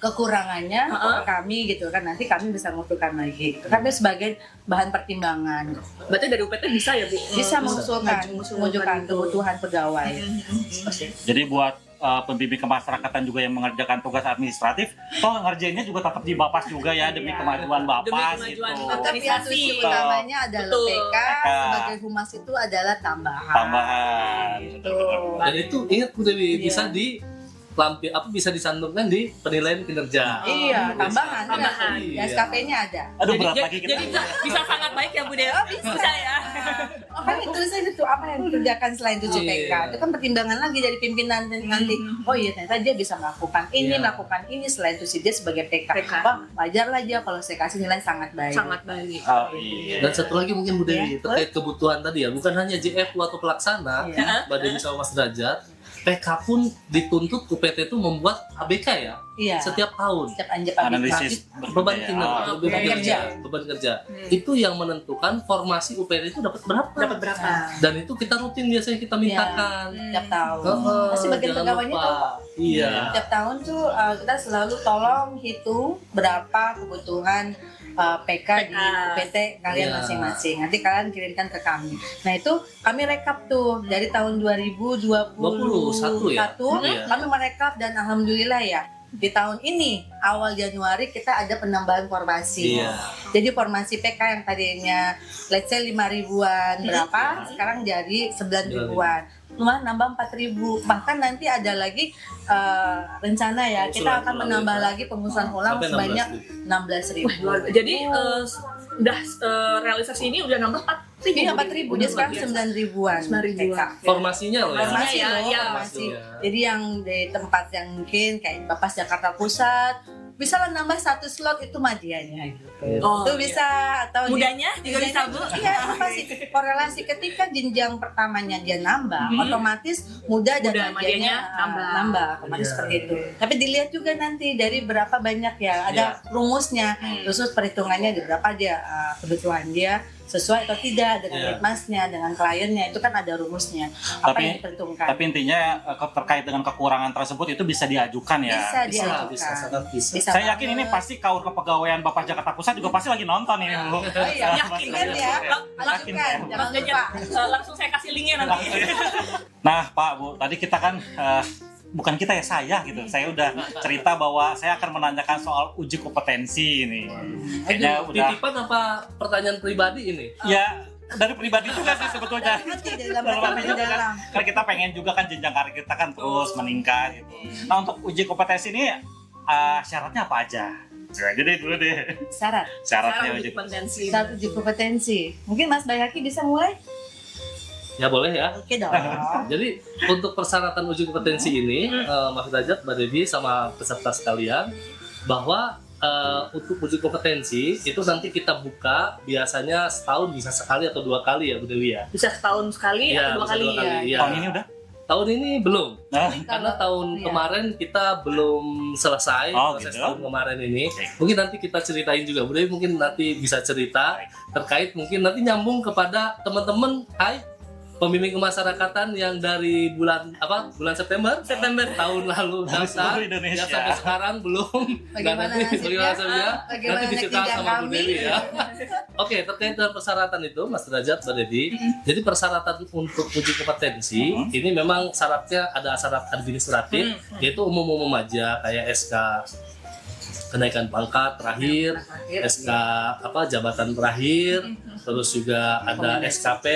kekurangannya ke kami gitu kan, nanti kami bisa mengusulkan lagi. Kami sebagai bahan pertimbangan Berarti dari UPT bisa ya Bu? bisa mengusulkan kebutuhan pegawai. Jadi buat pembimbing kemasyarakatan juga yang mengerjakan tugas administratif, toh ngerjainnya juga tetap di Bapas juga ya demi kemajuan Bapas Demi gitu. kemajuan Tapi yang tujuan Betul. utamanya adalah Betul. PK, sebagai humas itu adalah tambahan. Tambahan. Gitu. Dan itu ingat Bu Dewi, Iya. bisa bisa dicantumkan di penilaian kinerja. Iya, tambahan. Tambahan. Di SKP-nya ada. Aduh berat lagi kita. Jadi bisa sangat baik ya Bu Dewa. Bisa ya. Oh, kan tulisan itu apa yang dikerjakan selain itu PK. Iya. Itu kan pertimbangan lagi dari pimpinan dan nanti. Oh iya, ternyata dia bisa melakukan ini, Iya. melakukan ini selain itu dia sebagai PK. PK. Wah, wajar lah dia kalau saya kasih nilai sangat baik. Sangat baik. Oh, iya. Dan satu lagi mungkin Bu Dewi, Iya. terkait kebutuhan tadi ya, bukan hanya JF atau pelaksana, Iya. Mbak Dewi sama Mas Derajat, PK pun dituntut UPT itu membuat ABK ya, Iya. setiap tahun. Setiap anjep Analisis Beban kinerja, beban kerja. beban kerja. Itu yang menentukan formasi UPT itu dapat berapa. Dapat berapa? Nah, Dan itu kita rutin biasanya kita mintakan. setiap tahun. Heeh, Pasti bagian jangan pegawainya lupa. tuh. Iya. Setiap tahun tuh kita selalu tolong hitung berapa kebutuhan PK di UPT kalian Iya. masing-masing. Nanti kalian kirimkan ke kami. Nah itu kami rekap tuh dari tahun 2021 ya? Iya. kami merekap dan alhamdulillah ya di tahun ini awal Januari kita ada penambahan formasi. Iya. Jadi formasi PK yang tadinya let's say 5 ribuan berapa sekarang jadi 9 ribuan. Cuma nambah 4.000. Bahkan nanti ada lagi rencana ya kita akan menambah lagi pengusulan ulang Sampai sebanyak 16.000. 16.000. Jadi udah realisasi ini udah nambah 4.000. Iya 4.000 dia sekarang 9 ribuan. 9 ribuan. PK. Formasinya loh ya. Formasi Ya, loh, ya. formasi. Ya. Jadi yang di tempat yang mungkin kayak Bapas Jakarta Pusat bisa lah nambah 1 slot itu madianya gitu. Oh, Itu bisa atau Mudanya juga bisa Bu. Iya, itu pasti korelasi ketika jenjang pertamanya dia nambah, otomatis muda dan Muda, madianya madianya nambah, otomatis Iya. seperti itu. Tapi dilihat juga nanti dari berapa banyak ya, ada rumusnya, khusus perhitungannya di berapa dia kebutuhan dia sesuai atau tidak dengan Iya. litmasnya, dengan kliennya, itu kan ada rumusnya. Apa Tapi- yang diperhitungkan? Tapi intinya terkait dengan kekurangan tersebut itu bisa diajukan ya. Bisa Bisa, diajukan. sangat bisa. Bisa Saya yakin ini banget. pasti kaur kepegawaian Bapak Jakarta Pusat juga pasti lagi nonton ini Bu. Oh iya, Yakin kan ya. Yakin Ajukan, ya. jangan Mas lupa. Derajat, langsung saya kasih linknya nanti. Nah Pak Bu, tadi kita kan bukan kita ya, saya gitu. Saya udah cerita bahwa saya akan menanyakan soal uji kompetensi ini. Kayaknya udah Titipan apa pertanyaan pribadi ini? ya dari pribadi juga sih sebetulnya. dalam Dalam hati artinya kan, dalam. kan kita pengen juga kan jenjang karir kita kan terus meningkat gitu. Nah untuk uji kompetensi ini syaratnya apa aja? Jadi dulu deh Syarat syaratnya Sekarang uji. kompetensi. syarat uji kompetensi. Mungkin Mas Bayaki bisa mulai? Ya boleh ya. Oke dong. Jadi untuk persyaratan uji kompetensi ini, Mas Derajat, Mbak Devi, sama peserta sekalian, bahwa untuk uji kompetensi itu nanti kita buka biasanya setahun bisa sekali atau 2 kali ya Bu Dewi ya. Bisa setahun sekali Iya, atau 2 bisa kali. 2 kali. Iya. Tahun ini udah? Tahun ini belum. Nah, Karena tahun Iya. kemarin kita belum selesai Oh, proses gitu. tahun kemarin ini. Oke. Mungkin nanti kita ceritain juga, Bu Dewi mungkin nanti bisa cerita terkait mungkin nanti nyambung kepada teman-teman, pembimbing kemasyarakatan yang dari bulan September tahun lalu Dari daftar seluruh Indonesia. yang sampai sekarang belum. Bagaimana Nah, nanti nasibnya? bagaimana Bagaimana nanti diceritakan tidak sama Bu kami? Dewi ya. Oke, terkait dengan persyaratan itu Mas Derajat, Mbak Devi. Jadi persyaratan untuk uji kompetensi ini memang syaratnya ada syarat administratif, yaitu umum-umum aja kayak SK kenaikan pangkat terakhir, SK jabatan terakhir, terus juga ada SKP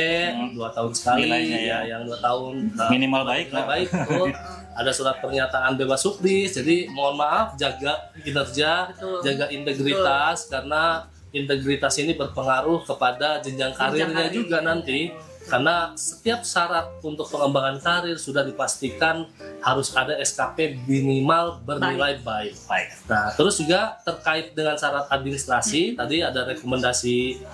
2 tahun sekali Nilainya ya. yang 2 tahun minimal baik lah. baik tuh. Ada surat pernyataan bebas suplis, jadi mohon maaf jaga kinerja, Betul. jaga integritas karena integritas ini berpengaruh kepada jenjang karirnya karir. juga nanti. Karena setiap syarat untuk pengembangan karir sudah dipastikan harus ada SKP minimal bernilai baik. Baik. Nah, terus juga terkait dengan syarat administrasi, tadi ada rekomendasi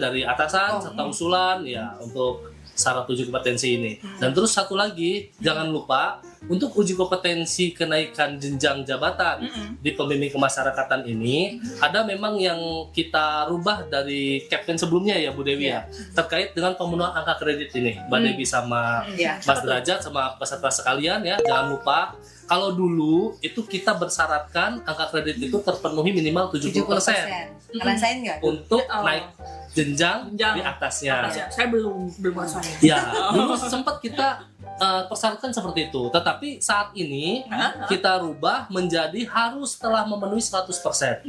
dari atasan serta usulan ya untuk syarat uji kompetensi ini. Dan terus satu lagi, jangan lupa untuk uji kompetensi kenaikan jenjang jabatan di pembimbing kemasyarakatan ini ada memang yang kita rubah dari Captain sebelumnya ya Bu Dewi ya, terkait dengan pemenuhan angka kredit ini. Mbak Dewi sama Iya. Mas Derajat sama peserta sekalian ya, jangan lupa kalau dulu itu kita bersyaratkan angka kredit itu terpenuhi minimal 70% Ngerasain nggak? untuk Oh. naik jenjang Jenjang. di atasnya. Atas ya. Saya belum ngerasain. Ya, dulu sempat kita persyaratkan seperti itu, tetapi saat ini kita rubah menjadi harus telah memenuhi 100%.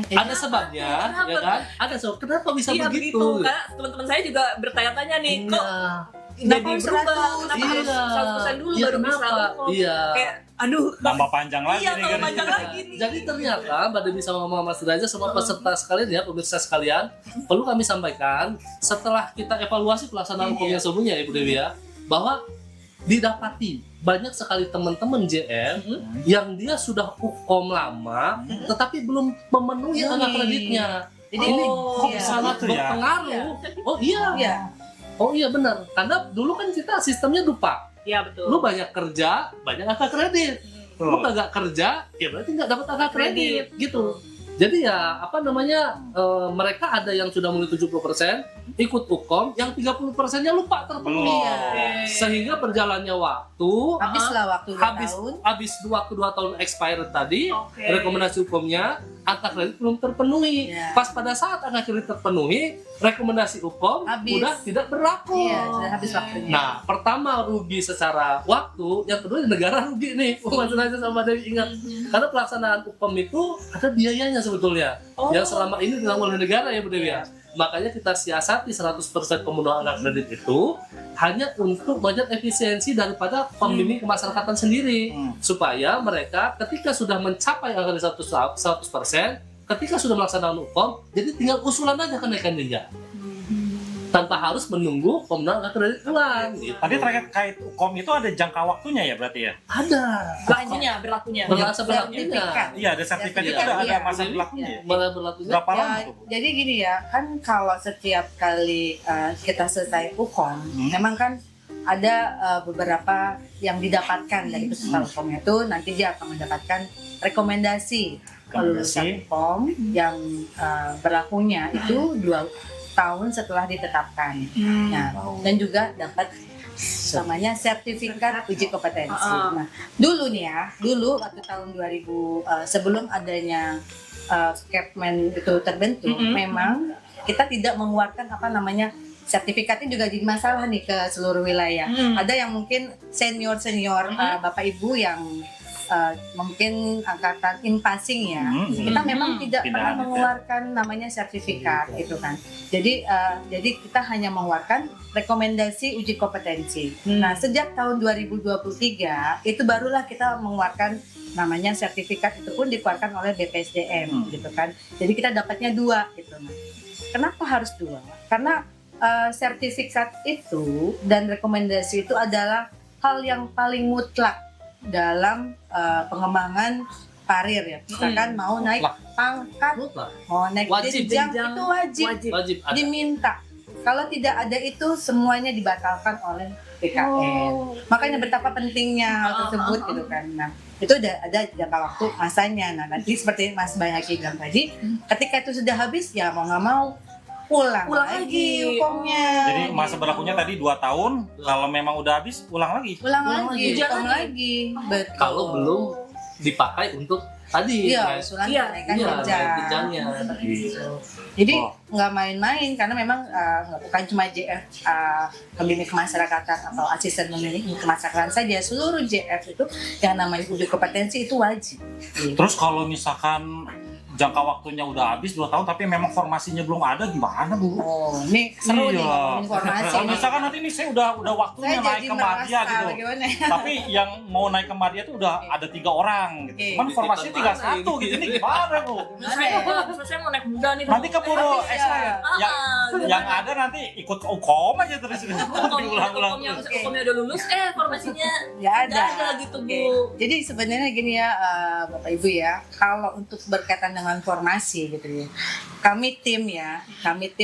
Ada sebabnya, Kenapa? ya kan? Ada sebab. Kenapa bisa Iya begitu? begitu. Karena teman-teman saya juga bertanya-tanya nih, kok Iya. jadi berubah? Kenapa harus 100% dulu Iya, baru bisa? kenapa? Kok Iya. Kayak, aduh, Tambah panjang lagi iya nih tambah kan. panjang lagi nih. Jadi ternyata Mbak Dewi sama Mas Derajat semua peserta sekalian ya, pemirsa sekalian, perlu kami sampaikan setelah kita evaluasi pelaksanaan hukum yang sebelumnya ya Bu Dewi ya, bahwa didapati banyak sekali teman-teman JM yang dia sudah hukum lama tetapi belum memenuhi angka kreditnya. Jadi Ini kok iya. sangat Gitu ya? berpengaruh. Oh iya. Iya. Oh iya benar. Karena dulu kan kita sistemnya dupa. Iya betul. Lu banyak kerja, banyak angka kredit. Lu Tuh. kagak kerja, ya berarti nggak dapat angka kredit gitu. Jadi ya mereka ada yang sudah mulai 70% ikut hukum, yang 30%-nya lupa terpenuhi. Belum. Iya. Sehingga berjalannya waktu, Habislah waktu 2 habis tahun. habis waktu 2 tahun expired tadi, Oke. rekomendasi hukumnya angka kredit belum terpenuhi. Iya. Pas pada saat angka kredit terpenuhi, rekomendasi hukum Habis. udah tidak berlaku. Iya, sudah habis waktunya. Nah, pertama rugi secara waktu, yang kedua negara rugi nih. Mas aja sama Dewi ingat. Karena pelaksanaan hukum itu ada biayanya sebetulnya. Oh. Yang selama ini ditanggung oleh negara ya Bu Dewi ya. Makanya kita siasati 100% pemenuhan angka kredit itu hanya untuk melihat efisiensi daripada pembimbing kemasyarakatan sendiri. Supaya mereka ketika sudah mencapai angka 100%, ketika sudah melaksanakan hukum, jadi tinggal usulan aja kenaikan jenjang. Tanpa harus menunggu pemenuhan angka kredit ulang. Gitu. Tadi terkait hukum itu ada jangka waktunya ya berarti ya? Ada. Berlakunya. Berlaku Sertifikat. Iya ada sertifikat itu Sertifikat, ada iya. masa berlakunya ya? Malah berlakunya. Berapa lama Ya, tuh? jadi gini ya, kan kalau setiap kali kita selesai hukum, memang kan ada beberapa yang didapatkan dari peserta hukum itu, nanti dia akan mendapatkan rekomendasi kelulusan hukum yang berlakunya itu 2 tahun setelah ditetapkan. Nah, dan juga dapat namanya sertifikat uji kompetensi. Nah, dulu nih ya, dulu waktu tahun 2000 sebelum adanya Capman itu terbentuk, memang kita tidak mengeluarkan apa namanya sertifikatnya juga jadi masalah nih ke seluruh wilayah. Ada yang mungkin senior Bapak Ibu yang mungkin angkatan in passing ya, kita memang tidak pernah mengeluarkan namanya sertifikat gitu kan. Jadi kita hanya mengeluarkan rekomendasi uji kompetensi. Nah, sejak tahun 2023 itu barulah kita mengeluarkan namanya sertifikat, itu pun dikeluarkan oleh BPSDM gitu kan. Jadi kita dapatnya 2 gitu. Nah, kenapa harus 2? Karena sertifikat itu dan rekomendasi itu adalah hal yang paling mutlak dalam pengembangan karir ya. Misalkan mau naik pangkat, mau naik jenjang, itu wajib diminta. Kalau tidak ada itu semuanya dibatalkan oleh BKN. Makanya betapa pentingnya hal tersebut gitu kan. Nah, itu ada jangka waktu masanya. Nah, nanti seperti Mas Bayhaki bilang tadi, ketika itu sudah habis ya mau nggak mau ulang lagi hukumnya. Jadi masa berlakunya tadi 2 tahun, kalau memang udah habis ulang lagi. Ulang lagi. Betul. Kalau belum dipakai untuk tadi kenaikan jenjangnya. Jadi nggak main-main, karena memang bukan cuma JF pembimbing kemasyarakatan atau asisten pembimbing kemasyarakatan saja, seluruh JF itu yang namanya uji kompetensi itu wajib. Terus kalau misalkan jangka waktunya udah habis 2 tahun tapi memang formasinya belum ada, gimana Bu? Oh, ini seru nih informasi. Kalau misalkan nanti nih saya udah waktunya naik ke Madya gitu. Tapi yang mau naik ke Madya itu udah ada 3 orang gitu. Cuman formasinya tinggal 1 gitu. Ini gimana Bu? Saya mau naik muda nih. Nanti keburu ekstra ya. Yang ada nanti ikut UKOM aja terus. Diulang-ulang. Hukumnya udah lulus, formasinya nggak ada gitu Bu. Jadi sebenarnya gini ya Bapak Ibu ya, kalau untuk berkaitan dengan formasi gitu ya, kami tim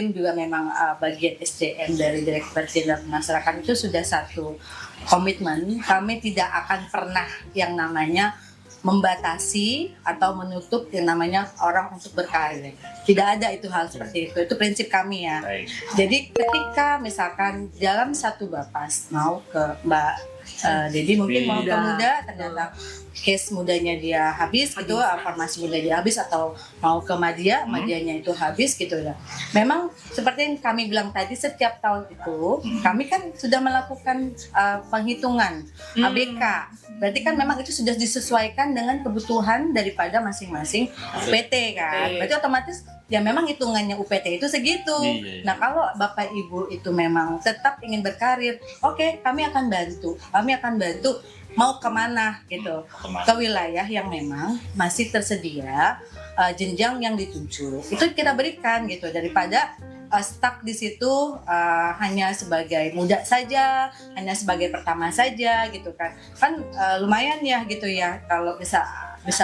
juga memang bagian SDM dari Direktorat Jenderal Pemasarakatan itu sudah satu komitmen, kami tidak akan pernah yang namanya membatasi atau menutup yang namanya orang untuk berkarir. Tidak ada itu hal seperti itu prinsip kami ya. Baik. Jadi ketika misalkan dalam satu bapas mau ke Mbak Dedi mungkin mau ke muda, ternyata case mudanya dia habis gitu, formasi muda dia habis, atau mau ke Madyanya itu habis gitu ya. Memang seperti yang kami bilang tadi, setiap tahun itu kami kan sudah melakukan penghitungan ABK. Berarti kan memang itu sudah disesuaikan dengan kebutuhan daripada masing-masing UPT kan. Berarti otomatis ya memang hitungannya UPT itu segitu. Nah, kalau Bapak Ibu itu memang tetap ingin berkarir, oke, kami akan bantu mau kemana gitu, ke wilayah yang memang masih tersedia jenjang yang dituju, itu kita berikan gitu, daripada stuck di situ hanya sebagai muda saja, hanya sebagai pertama saja gitu kan lumayan ya gitu ya, kalau bisa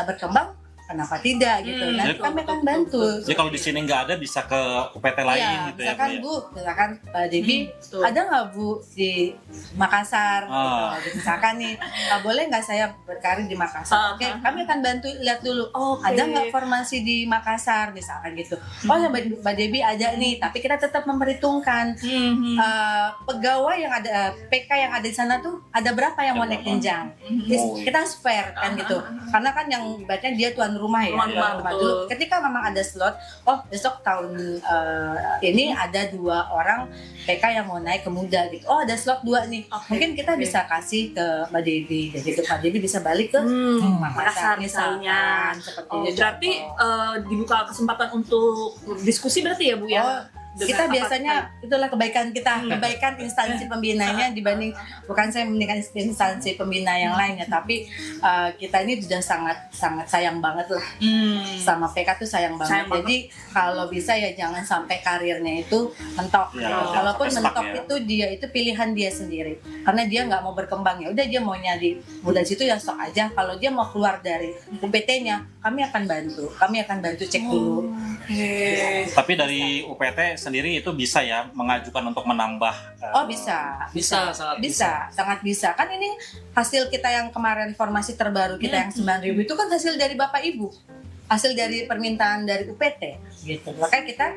berkembang kenapa tidak gitu. Nanti kami akan bantu. Jadi kalau di sini nggak ada bisa ke UPT lain gitu ya. Misalkan Mbak Debbie ada nggak Bu di Makassar gitu. Misalkan nih boleh nggak saya berkarir di Makassar? Oke, kami akan bantu lihat dulu. Ada nggak formasi di Makassar misalkan gitu. Oh ya Mbak Debbie ada nih, tapi kita tetap memperhitungkan pegawai yang ada PK yang ada di sana tuh ada berapa yang mau naik jenjang. Kita harus fair kan gitu. Karena kan yang ibaratnya dia tuan rumah ya, rumah dulu. Ketika memang ada slot, besok tahun ini ada 2 orang PK yang mau naik ke muda gitu. Ada slot 2 nih. Mungkin kita bisa kasih ke Mbak Debbie. Jadi Mbak Debbie bisa balik ke Makassar misalnya. Berarti dibuka kesempatan untuk diskusi berarti ya Bu ya? Kita biasanya itulah kebaikan instansi pembinanya dibanding, bukan saya membandingkan instansi pembina yang lainnya, tapi kita ini sudah sangat sayang banget lah sama PK tuh sayang banget. Jadi kalau bisa ya jangan sampai karirnya itu mentok. Kalaupun mentok itu dia itu pilihan dia sendiri, karena dia nggak mau berkembang, ya udah dia maunya di muda situ ya sok aja. Kalau dia mau keluar dari UPT-nya, kami akan bantu cek dulu. Tapi dari UPT sendiri itu bisa ya mengajukan untuk menambah? Sangat bisa. Kan ini hasil kita yang kemarin, formasi terbaru kita yang 9.000 itu kan hasil dari Bapak Ibu, hasil dari permintaan dari UPT gitu. Makanya kita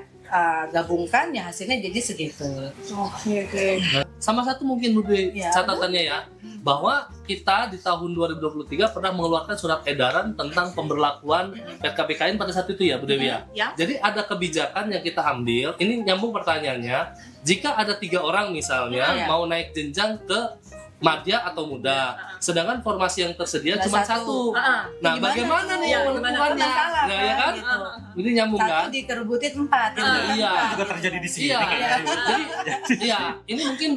gabungkan ya hasilnya jadi segitu. sama satu mungkin Bude Ya. catatannya ya, bahwa kita di tahun 2023 pernah mengeluarkan surat edaran tentang pemberlakuan PKPKN pada saat itu ya Bu Dewi ya. Ya. Jadi ada kebijakan yang kita ambil, ini nyambung pertanyaannya, jika ada 3 orang misalnya Ya. mau naik jenjang ke madya atau muda, sedangkan formasi yang tersedia Nah, cuma satu. satu. Ah, Nah, Gimana bagaimana tuh? nih Ya, menentukannya? Masalah Nah, ya kan? gitu. Ini nyambung kan? Satu dikerebutin 4 Iya. Itu juga terjadi di sini. Iya. kayaknya. Jadi, iya, ini mungkin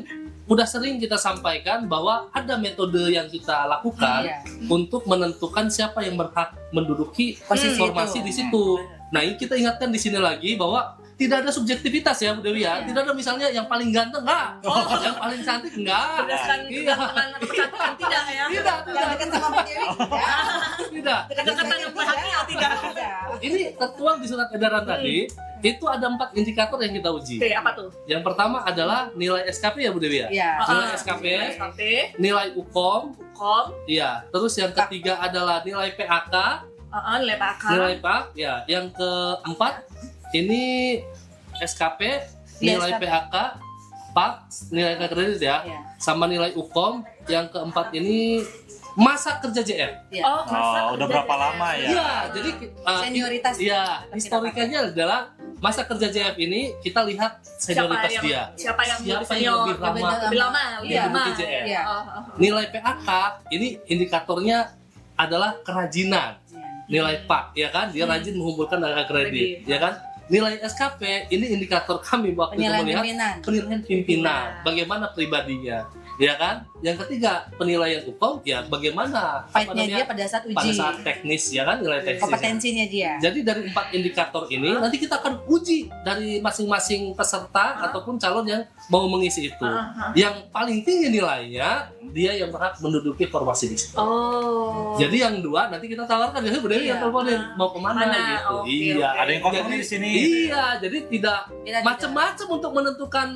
udah sering kita sampaikan bahwa ada metode yang kita lakukan Iya. untuk menentukan siapa yang berhak menduduki Posisi formasi itu. di situ. Nah, ini kita ingatkan di sini lagi bahwa tidak ada subjektivitas ya Bu Dewi ya. Iya. Tidak ada misalnya yang paling ganteng enggak, yang paling cantik enggak. berdasarkan Iya. kegantengan atau kecantikan tidak ya. Tidak, Yang dekat sama Mbak Dewi. tidak. Kedekatan yang berhati atau tidak. Ini tertuang di surat edaran tadi, itu ada 4 indikator yang kita uji. Oke, apa tuh? Yang pertama adalah nilai SKP ya Bu Dewi ya. Iya. Nilai SKP, SKP, nilai UKOM, kom, iya. Terus yang ketiga adalah nilai PAK, nilai PAK, nilai PAK, ya. Yang keempat ini SKP, Iya, nilai SKP. PAK, PAK, nilai kredit ya, Iya. sama nilai UKOM. Yang keempat ini masa kerja JF. Iya. oh, masa Oh, udah kerja berapa JF. lama ya? Iya, jadi Senioritas. iya, historikanya adalah masa kerja JF ini kita lihat senioritas dia. Siapa yang lebih Siapa yang senior, lebih lama lebih lama, lebih Iya, lama. lebih JF. Iya. Nilai PAK ini indikatornya adalah kerajinan. Nilai PAK ya kan, dia rajin mengumpulkan dana kredit, Kredit. ya kan. Nilai SKP ini indikator kami waktu itu Penilaian melihat pimpinan. penilaian pimpinan, bagaimana pribadinya, ya kan. Yang ketiga penilaian UKOM, ya bagaimana Fight-nya dia pada saat pada uji. saat teknis, ya kan, nilai teknis. Kompetensinya dia. Jadi dari 4 indikator ini nanti kita akan uji dari masing-masing peserta ataupun calon yang mau mengisi itu. Yang paling tinggi nilainya dia yang berhak menduduki formasi di situ. Oh. Jadi yang 2 nanti kita tawarkan ya Bu Dewi yang Iya. teleponin mau kemana Mana? gitu. Oke, Iya. oke. Ada yang kosong Jadi- di sini. Iya, jadi tidak Tidak- macam-macam untuk menentukan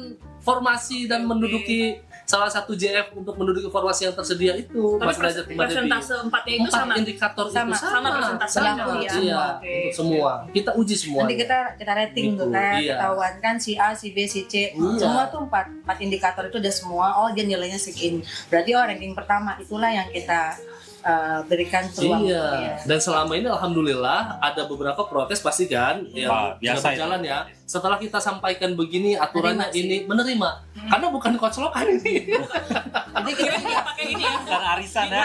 formasi dan menduduki salah satu JF untuk menduduki formasi yang tersedia itu. Tapi Mas Derajat Mbak Dewi. persentase 4-nya itu 4 sama. indikator Sama. itu Sama persentasenya Berlaku. ya. Iya, Oke. untuk semua. Kita uji semua. Nanti kita rating Gitu, tuh kan, iya. ketahuan kan si A, si B, si C. Iya. Semua tuh 4 indikator itu udah semua. Oh, dia nilainya segini. Berarti ranking pertama itulah yang kita berikan peluang. Iya. Dan selama ini alhamdulillah ada beberapa protes pasti kan yang Wah, biasa berjalan ya. Setelah kita sampaikan begini aturannya Menerima sih. ini menerima. Karena bukan koclokan ini. Jadi kita Kira-kira pakai ini ya. Dan arisan ya,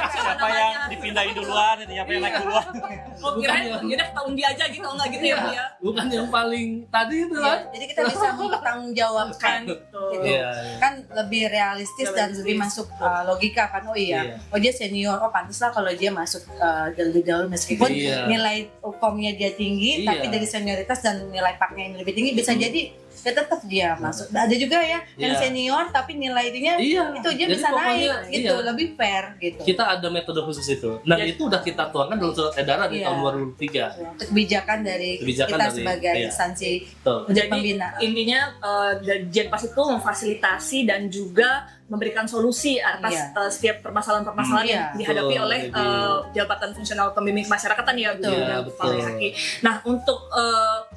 siapa yang dipindahin duluan, siapa yang naik duluan. Oh, kirain yaudah tahun dia aja gitu, enggak gitu ya, Bu ya. Bukan yang paling tadi itu Iya, kan. jadi kita bisa mempertanggungjawabkan Kan gitu. gitu. Iya. Kan lebih realistis dan Realistis. lebih masuk logika kan. Oh iya, Iya. oh dia senior, oh pantas lah kalau dia masuk lebih dahulu meskipun Iya. nilai UKOM-nya dia tinggi, Iya. tapi dari senioritas dan nilai PAK-nya yang lebih tinggi bisa jadi ya tetap dia masuk. Ada juga ya yang Iya. senior tapi nilai itunya Iya. itu dia Jadi bisa pokoknya, naik gitu, iya. lebih fair gitu. Kita ada metode khusus itu. Dan Jadi- itu udah kita tuangkan dalam surat edaran di Iya. tahun 2003. Untuk kebijakan dari Kebijakan kita dari- sebagai iya. instansi Tuh. untuk Jadi pembina. intinya Jenpas itu memfasilitasi dan juga memberikan solusi atas Iya. setiap permasalahan-permasalahan Iya. yang dihadapi Betul, oleh jadi- Jabatan Fungsional Pembimbing Masyarakatan ya, Bu. Betul, Ya, betul. Pak Haki. Nah, untuk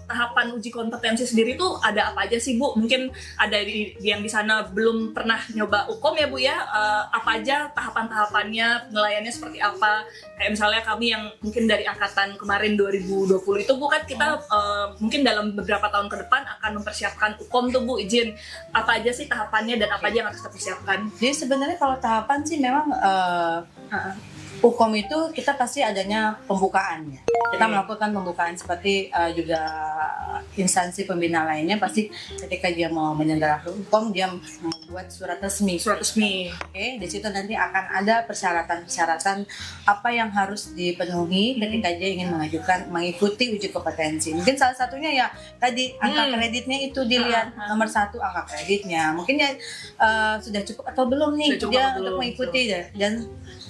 tahapan uji kompetensi sendiri tuh ada apa aja sih, Bu? Mungkin ada yang di sana belum pernah nyoba UKOM ya, Bu ya. Apa aja tahapan-tahapannya, penilaiannya seperti apa? Kayak misalnya kami yang mungkin dari angkatan kemarin 2020 itu, Bu, kan kita mungkin dalam beberapa tahun ke depan akan mempersiapkan UKOM tuh, Bu, izin. Apa aja sih tahapannya dan apa aja yang harus kita persiapkan? Jadi sebenarnya kalau tahapan sih memang UKOM itu kita pasti adanya pembukaannya. Kita melakukan pembukaan seperti juga instansi pembina lainnya pasti ketika dia mau menyelenggarakan UKOM dia membuat surat resmi. Surat resmi. Oke, di situ nanti akan ada persyaratan-persyaratan apa yang harus dipenuhi ketika dia ingin mengajukan mengikuti uji kompetensi. Mungkin salah satunya ya tadi angka kreditnya itu dilihat nomor 1 angka kreditnya. Mungkin ya sudah cukup atau belum nih Sudah cukup dia atau untuk belum, mengikuti dan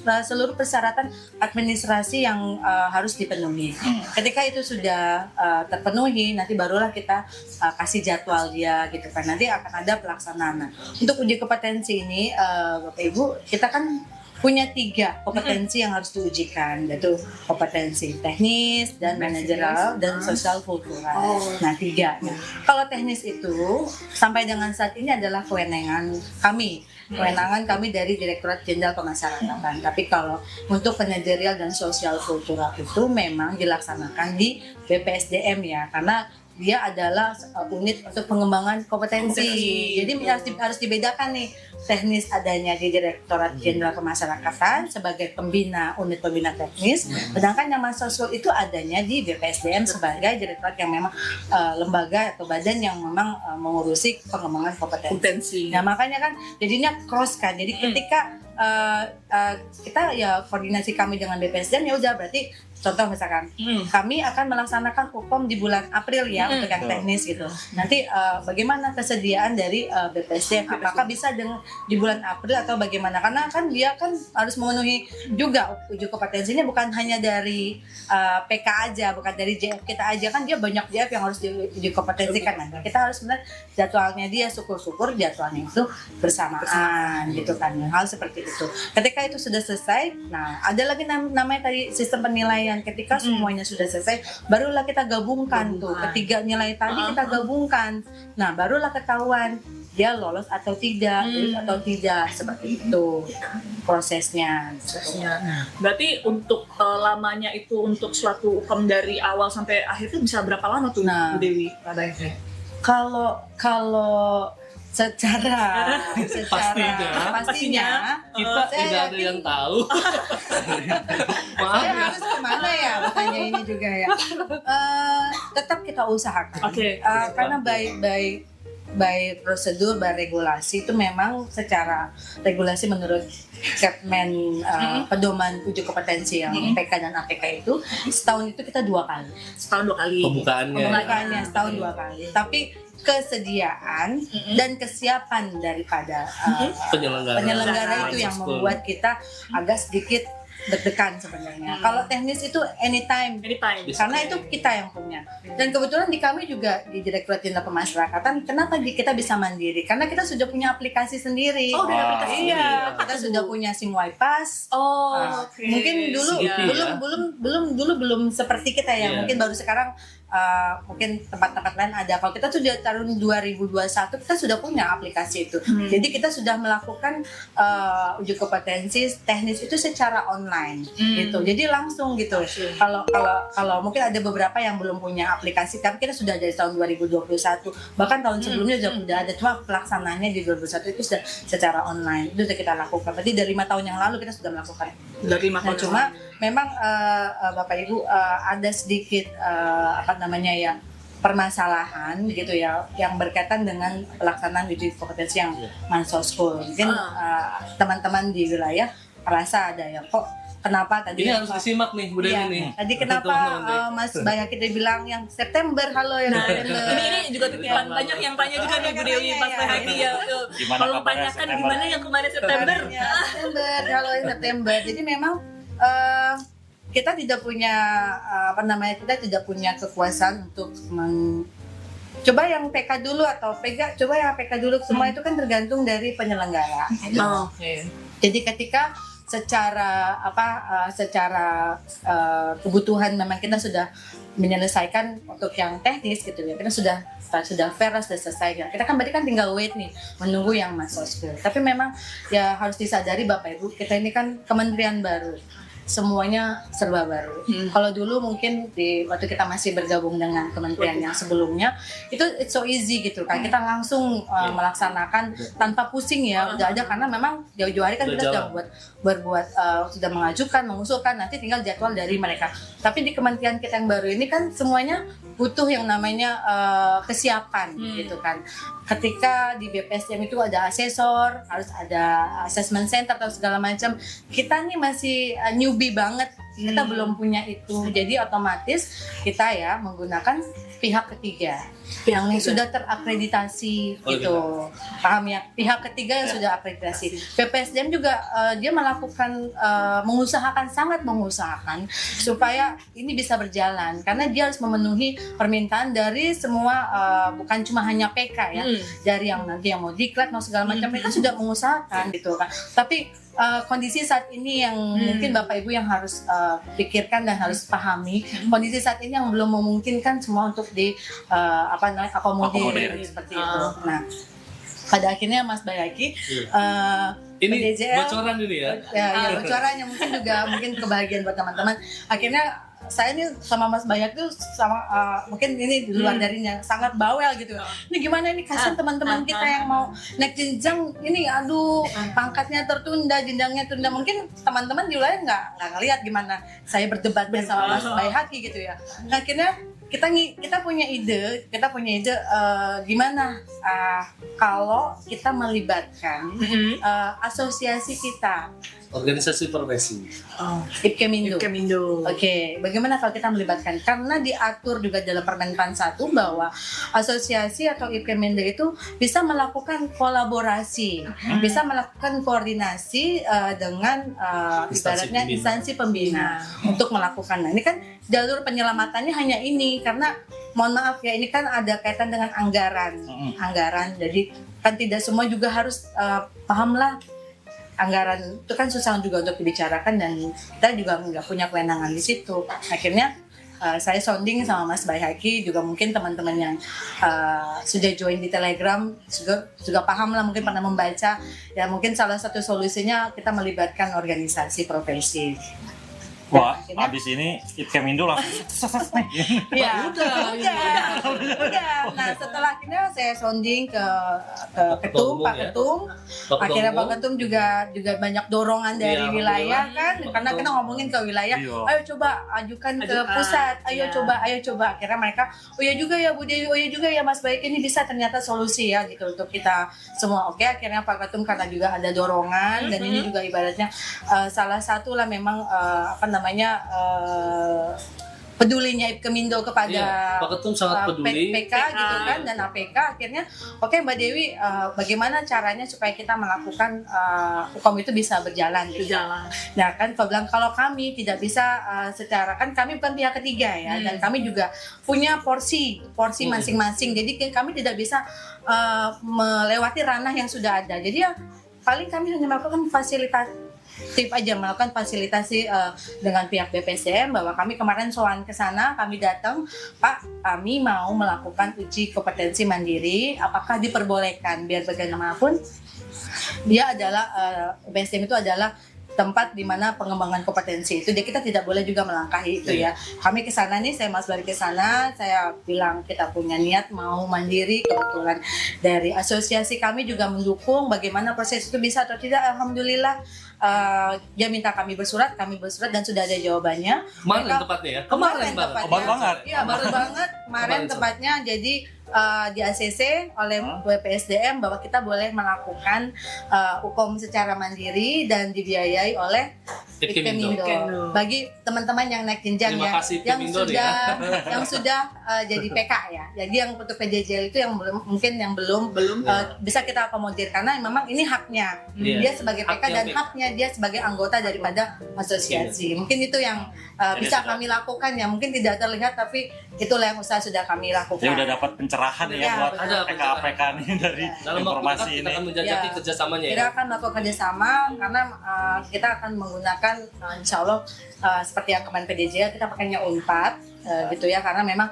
seluruh persyaratan administrasi yang harus dipenuhi. Ketika itu sudah terpenuhi, nanti barulah kita kasih jadwal dia gitu kan. Nanti akan ada pelaksanaan. Nah, untuk uji kompetensi ini, Bapak Ibu, kita kan punya 3 kompetensi yang harus diujikan, yaitu kompetensi teknis dan manajerial dan sosial kultural. Nah 3. Kalau teknis itu sampai dengan saat ini adalah kewenangan kami dari Direktorat Jenderal Pemasyarakatan. Tapi kalau untuk manajerial dan sosial kultural itu memang dilaksanakan di BPSDM ya, karena dia adalah unit untuk pengembangan kompetensi. Jadi harus dibedakan nih, teknis adanya di Direktorat Jenderal Pemasyarakatan sebagai unit pembina teknis, sedangkan yang mahasiswa itu adanya di BPSDM sebagai direktorat yang memang lembaga atau badan yang memang mengurusi pengembangan kompetensi. Nah makanya kan jadinya cross kan. Jadi ketika kita ya koordinasi kami dengan BPSDM ya udah berarti contoh misalkan kami akan melaksanakan hukum di bulan April ya untuk yang teknis gitu. Nanti bagaimana kesediaan dari BPSDM, apakah bisa di bulan April atau bagaimana? Karena kan dia kan harus memenuhi juga uji kompetensinya, bukan hanya dari PK aja, bukan dari JF kita aja, kan dia banyak JF yang harus diuji kompetensikan. Nah, kita harus benar jadwalnya dia, syukur-syukur jadwalnya itu bersamaan gitu kan. Hal seperti itu. Ketika itu sudah selesai, nah ada lagi namanya tadi sistem penilaian. Ketika semuanya sudah selesai, barulah kita gabungkan tuh ketiga nilai tadi kita gabungkan. Nah, barulah ketahuan dia lolos atau tidak, seperti itu prosesnya. Berarti untuk lamanya itu untuk suatu hukum dari awal sampai akhir itu bisa berapa lama tuh, Bu Dewi? Kalau secara pastinya kita tidak ada yang tahu. Maaf saya ya. harus kemana ya bertanya ini juga ya. Tetap kita usahakan. Karena baik prosedur, baik regulasi itu memang secara regulasi menurut Kepmen pedoman uji kompetensi yang PK dan APK itu setahun itu kita 2 kali. Setahun 2 kali. Pembukaannya Setahun 2 kali. Tapi kesediaan dan kesiapan daripada penyelenggara itu yang membuat kita agak sedikit deg-degan sebenarnya. Kalau teknis itu anytime. Karena itu kita yang punya. Dan kebetulan di kami juga di Direktorat Jenderal Pemasyarakatan, kenapa kita bisa mandiri? Karena kita sudah punya aplikasi sendiri. Oh, udah aplikasi. Iya, kita sudah punya SingWiPass. Mungkin dulu belum seperti kita ya. Mungkin baru sekarang mungkin tempat-tempat lain ada. Kalau kita sudah tahun 2021 kita sudah punya aplikasi itu. Jadi kita sudah melakukan uji kompetensi teknis itu secara online gitu. Jadi langsung gitu. Kalau mungkin ada beberapa yang belum punya aplikasi, tapi kita sudah dari tahun 2021. Bahkan tahun sebelumnya sudah ada, cuma pelaksananya di 2021 itu sudah secara online. Itu sudah kita lakukan. Berarti dari 5 tahun yang lalu kita sudah melakukan. Dari 5 tahun. Cuma memang Bapak Ibu ada sedikit permasalahan gitu ya yang berkaitan dengan pelaksanaan uji kompetensi yang Mansoskul. Mungkin teman-teman di wilayah merasa ada ya kok kenapa tadi ini harus disimak nih Bu Dewi nih. Tadi kenapa Mas Bayaki kita bilang yang September September. Ini juga titipan banyak yang tanya juga nih Bu Dewi, Mas Bayaki ya. Kalau tanyakan gimana yang kemarin September? September. Jadi memang kita tidak punya kita tidak punya kekuasaan untuk coba yang PK dulu atau coba yang PK dulu, semua itu kan tergantung dari penyelenggara. Jadi ketika secara kebutuhan memang kita sudah menyelesaikan untuk yang teknis gitu ya, kita sudah fair, sudah selesai. Kita kan berarti kan tinggal wait nih, menunggu yang Mansoskul. Tapi memang ya harus disadari Bapak Ibu, kita ini kan kementerian baru, semuanya serba baru. Kalau dulu mungkin waktu kita masih bergabung dengan kementerian yang sebelumnya itu it's so easy gitu kan, kita langsung melaksanakan tanpa pusing ya, udah ada, karena memang jauh-jauh hari kan kita sudah sudah mengajukan, mengusulkan, nanti tinggal jadwal dari mereka. Tapi di kementerian kita yang baru ini kan semuanya butuh yang namanya kesiapan gitu kan. Ketika di BPSDM itu ada asesor, harus ada assessment center atau segala macam. Kita nih masih newbie banget, kita belum punya itu. Jadi otomatis kita ya menggunakan pihak ketiga. yang sudah terakreditasi Oh, gitu. Paham ya? Pihak ketiga yang Ya. sudah akreditasi. PPSDM juga dia melakukan sangat mengusahakan supaya ini bisa berjalan karena dia harus memenuhi permintaan dari semua bukan cuma hanya PK ya, dari yang nanti yang mau diklat mau segala macam mereka sudah mengusahakan gitu kan. Tapi kondisi saat ini yang mungkin Bapak Ibu yang harus pikirkan dan harus pahami, kondisi saat ini yang belum memungkinkan semua untuk akomodir seperti itu. Nah, pada akhirnya Mas Bayaki Ini PDJL, bocoran ini ya. ya bocoran yang mungkin kebahagiaan buat teman-teman. Akhirnya saya nih sama Mas Bayaki tuh sama mungkin ini di luar darinya sangat bawel gitu. Ini gimana ini kasihan teman-teman kita yang mau naik jenjang ini aduh pangkatnya tertunda, jenjangnya tunda. Mungkin teman-teman di wilayah nggak ngelihat gimana saya berdebat bersama Mas Bayaki gitu ya. Nah, akhirnya kita punya ide gimana kalau kita melibatkan asosiasi kita Organisasi profesi. IPKemindo. Kemindo. Oke, bagaimana kalau kita melibatkan? Karena diatur juga dalam Permen-Pan 1 bahwa asosiasi atau IPKemindo itu bisa melakukan kolaborasi, bisa melakukan koordinasi dengan ibaratnya instansi pembina untuk melakukan. Nah, ini kan jalur penyelamatannya hanya ini karena mohon maaf ya ini kan ada kaitan dengan anggaran. Jadi kan tidak semua juga harus pahamlah anggaran itu kan susah juga untuk dibicarakan dan kita juga nggak punya kewenangan di situ. Akhirnya saya sounding sama Mas Bayaki juga mungkin teman-teman yang sudah join di Telegram juga paham lah mungkin pernah membaca ya mungkin salah satu solusinya kita melibatkan organisasi profesi. Wah, Akhirnya- abis ini IPKemindo langsung Ya, udah. Nah, setelah akhirnya saya sounding ke Ketum, Umum Pak ya. Ketum. Pak Akhirnya Ketua Pak Ketum juga banyak dorongan dari Iya, wilayah kan, alhamdulillah. karena kita ngomongin ke wilayah, Iya. ayo coba ajukan ke Ajukan, pusat, ayo iya. coba. Akhirnya mereka, oh ya juga ya Bu Dewi, oh ya juga ya Mas Baik, ini bisa ternyata solusi ya gitu untuk kita semua. Oke, akhirnya Pak Ketum karena juga ada dorongan dan ini juga ibaratnya salah satu lah memang pedulinya IPKemindo kepada Iya, Pak Ketum sangat peduli. PK gitu kan dan APK akhirnya oke Mbak Dewi bagaimana caranya supaya kita melakukan hukum itu bisa berjalan gitu. Berjalan. Nah kan kau bilang kalau kami tidak bisa secara kan kami bukan pihak ketiga ya dan kami juga punya porsi masing-masing jadi kami tidak bisa melewati ranah yang sudah ada jadi ya paling kami hanya melakukan melakukan fasilitasi dengan pihak BPSDM bahwa kami kemarin soal ke sana, kami datang, Pak, kami mau melakukan uji kompetensi mandiri, apakah diperbolehkan biar bagaimanapun dia adalah BPSDM itu adalah tempat di mana pengembangan kompetensi itu, kita tidak boleh juga melangkahi itu ya. Kami ke sana nih, saya Mas Bari ke sana, saya bilang kita punya niat mau mandiri, kebetulan dari asosiasi kami juga mendukung bagaimana proses itu bisa atau tidak. Alhamdulillah dia minta kami bersurat dan sudah ada jawabannya. Kemarin Mereka- tepatnya ya. Kemarin banget. tepatnya. Baru banget. Iya, baru banget. Kemarin Kemarin, tepatnya jadi di ACC oleh BPSDM bahwa kita boleh melakukan hukum secara mandiri dan dibiayai oleh IPKemindo. IPKemindo. Bagi teman-teman yang naik jenjang Terima ya, kasih yang IPKemindo sudah yang sudah jadi PK ya. Jadi yang untuk PJJL itu yang belum bisa kita akomodir karena memang ini haknya. Iya. Dia sebagai PK Haknya dan PK. haknya dia sebagai anggota daripada asosiasi. Mungkin itu yang Jadi bisa sudah- kami lakukan ya. Mungkin tidak terlihat tapi itulah yang usaha sudah kami lakukan. Saya udah dapat pencerahan ya Ya, buat ada PK-PK nih dari Dalam waktu informasi dekat kita ini. akan menjajaki Ya. kerjasamanya Kita ya. akan melakukan kerjasama karena kita akan menggunakan insya Allah seperti yang kemarin PDJ kita pakainya UNPAD gitu ya karena memang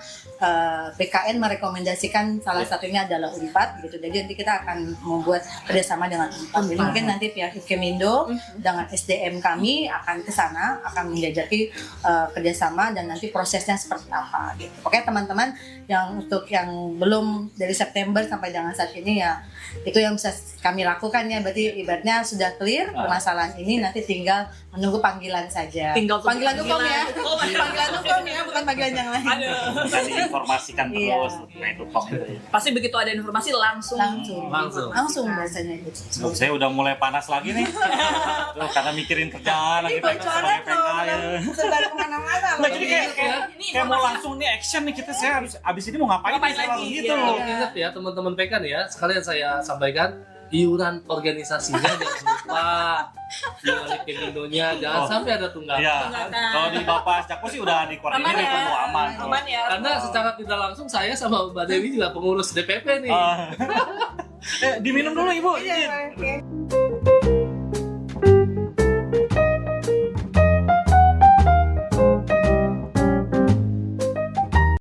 BKN merekomendasikan salah satunya adalah UNPAD gitu jadi nanti kita akan membuat kerjasama dengan UNPAD jadi mungkin nanti pihak IPKemindo dengan SDM kami akan ke sana akan menjajaki kerjasama dan nanti prosesnya seperti apa gitu. Oke teman-teman yang untuk yang belum dari September sampai dengan saat ini ya itu yang bisa kami lakukan ya berarti ibaratnya sudah clear permasalahan ini nanti tinggal menunggu panggilan saja. Tinggal tunggu panggilan hukum ya. panggilan. Panggilan hukum ya bukan panggilan tujuan yang lain. Aduh. Bisa diinformasikan Iya. terus itu kom itu ya. Pasti begitu ada informasi langsung. Langsung rasanya gitu. Loh, saya udah mulai panas lagi nih. Tuh, karena mikirin kerjaan lagi Ini bocoran sebagai PKL. tuh, sebar kemana-mana. Nah, jadi kayak Ini kayak mau informasi. langsung nih action nih kita, saya abis ini mau ngapain Ngapain nih, saya langsung lagi, gitu iya. loh. Ingat ya teman-teman PK nih ya, sekalian saya sampaikan iuran organisasinya jangan lupa, iuran Kemindonya jangan Oh. sampai ada tunggakan. Iya. Tunggakan. Kalau di Bapak Jako sih udah dikoordinir Aman ya. itu mau aman. Aman ya. Karena secara tidak langsung saya sama Mbak Dewi juga pengurus DPP nih. Diminum dulu Ibu. Iya, izin. oke.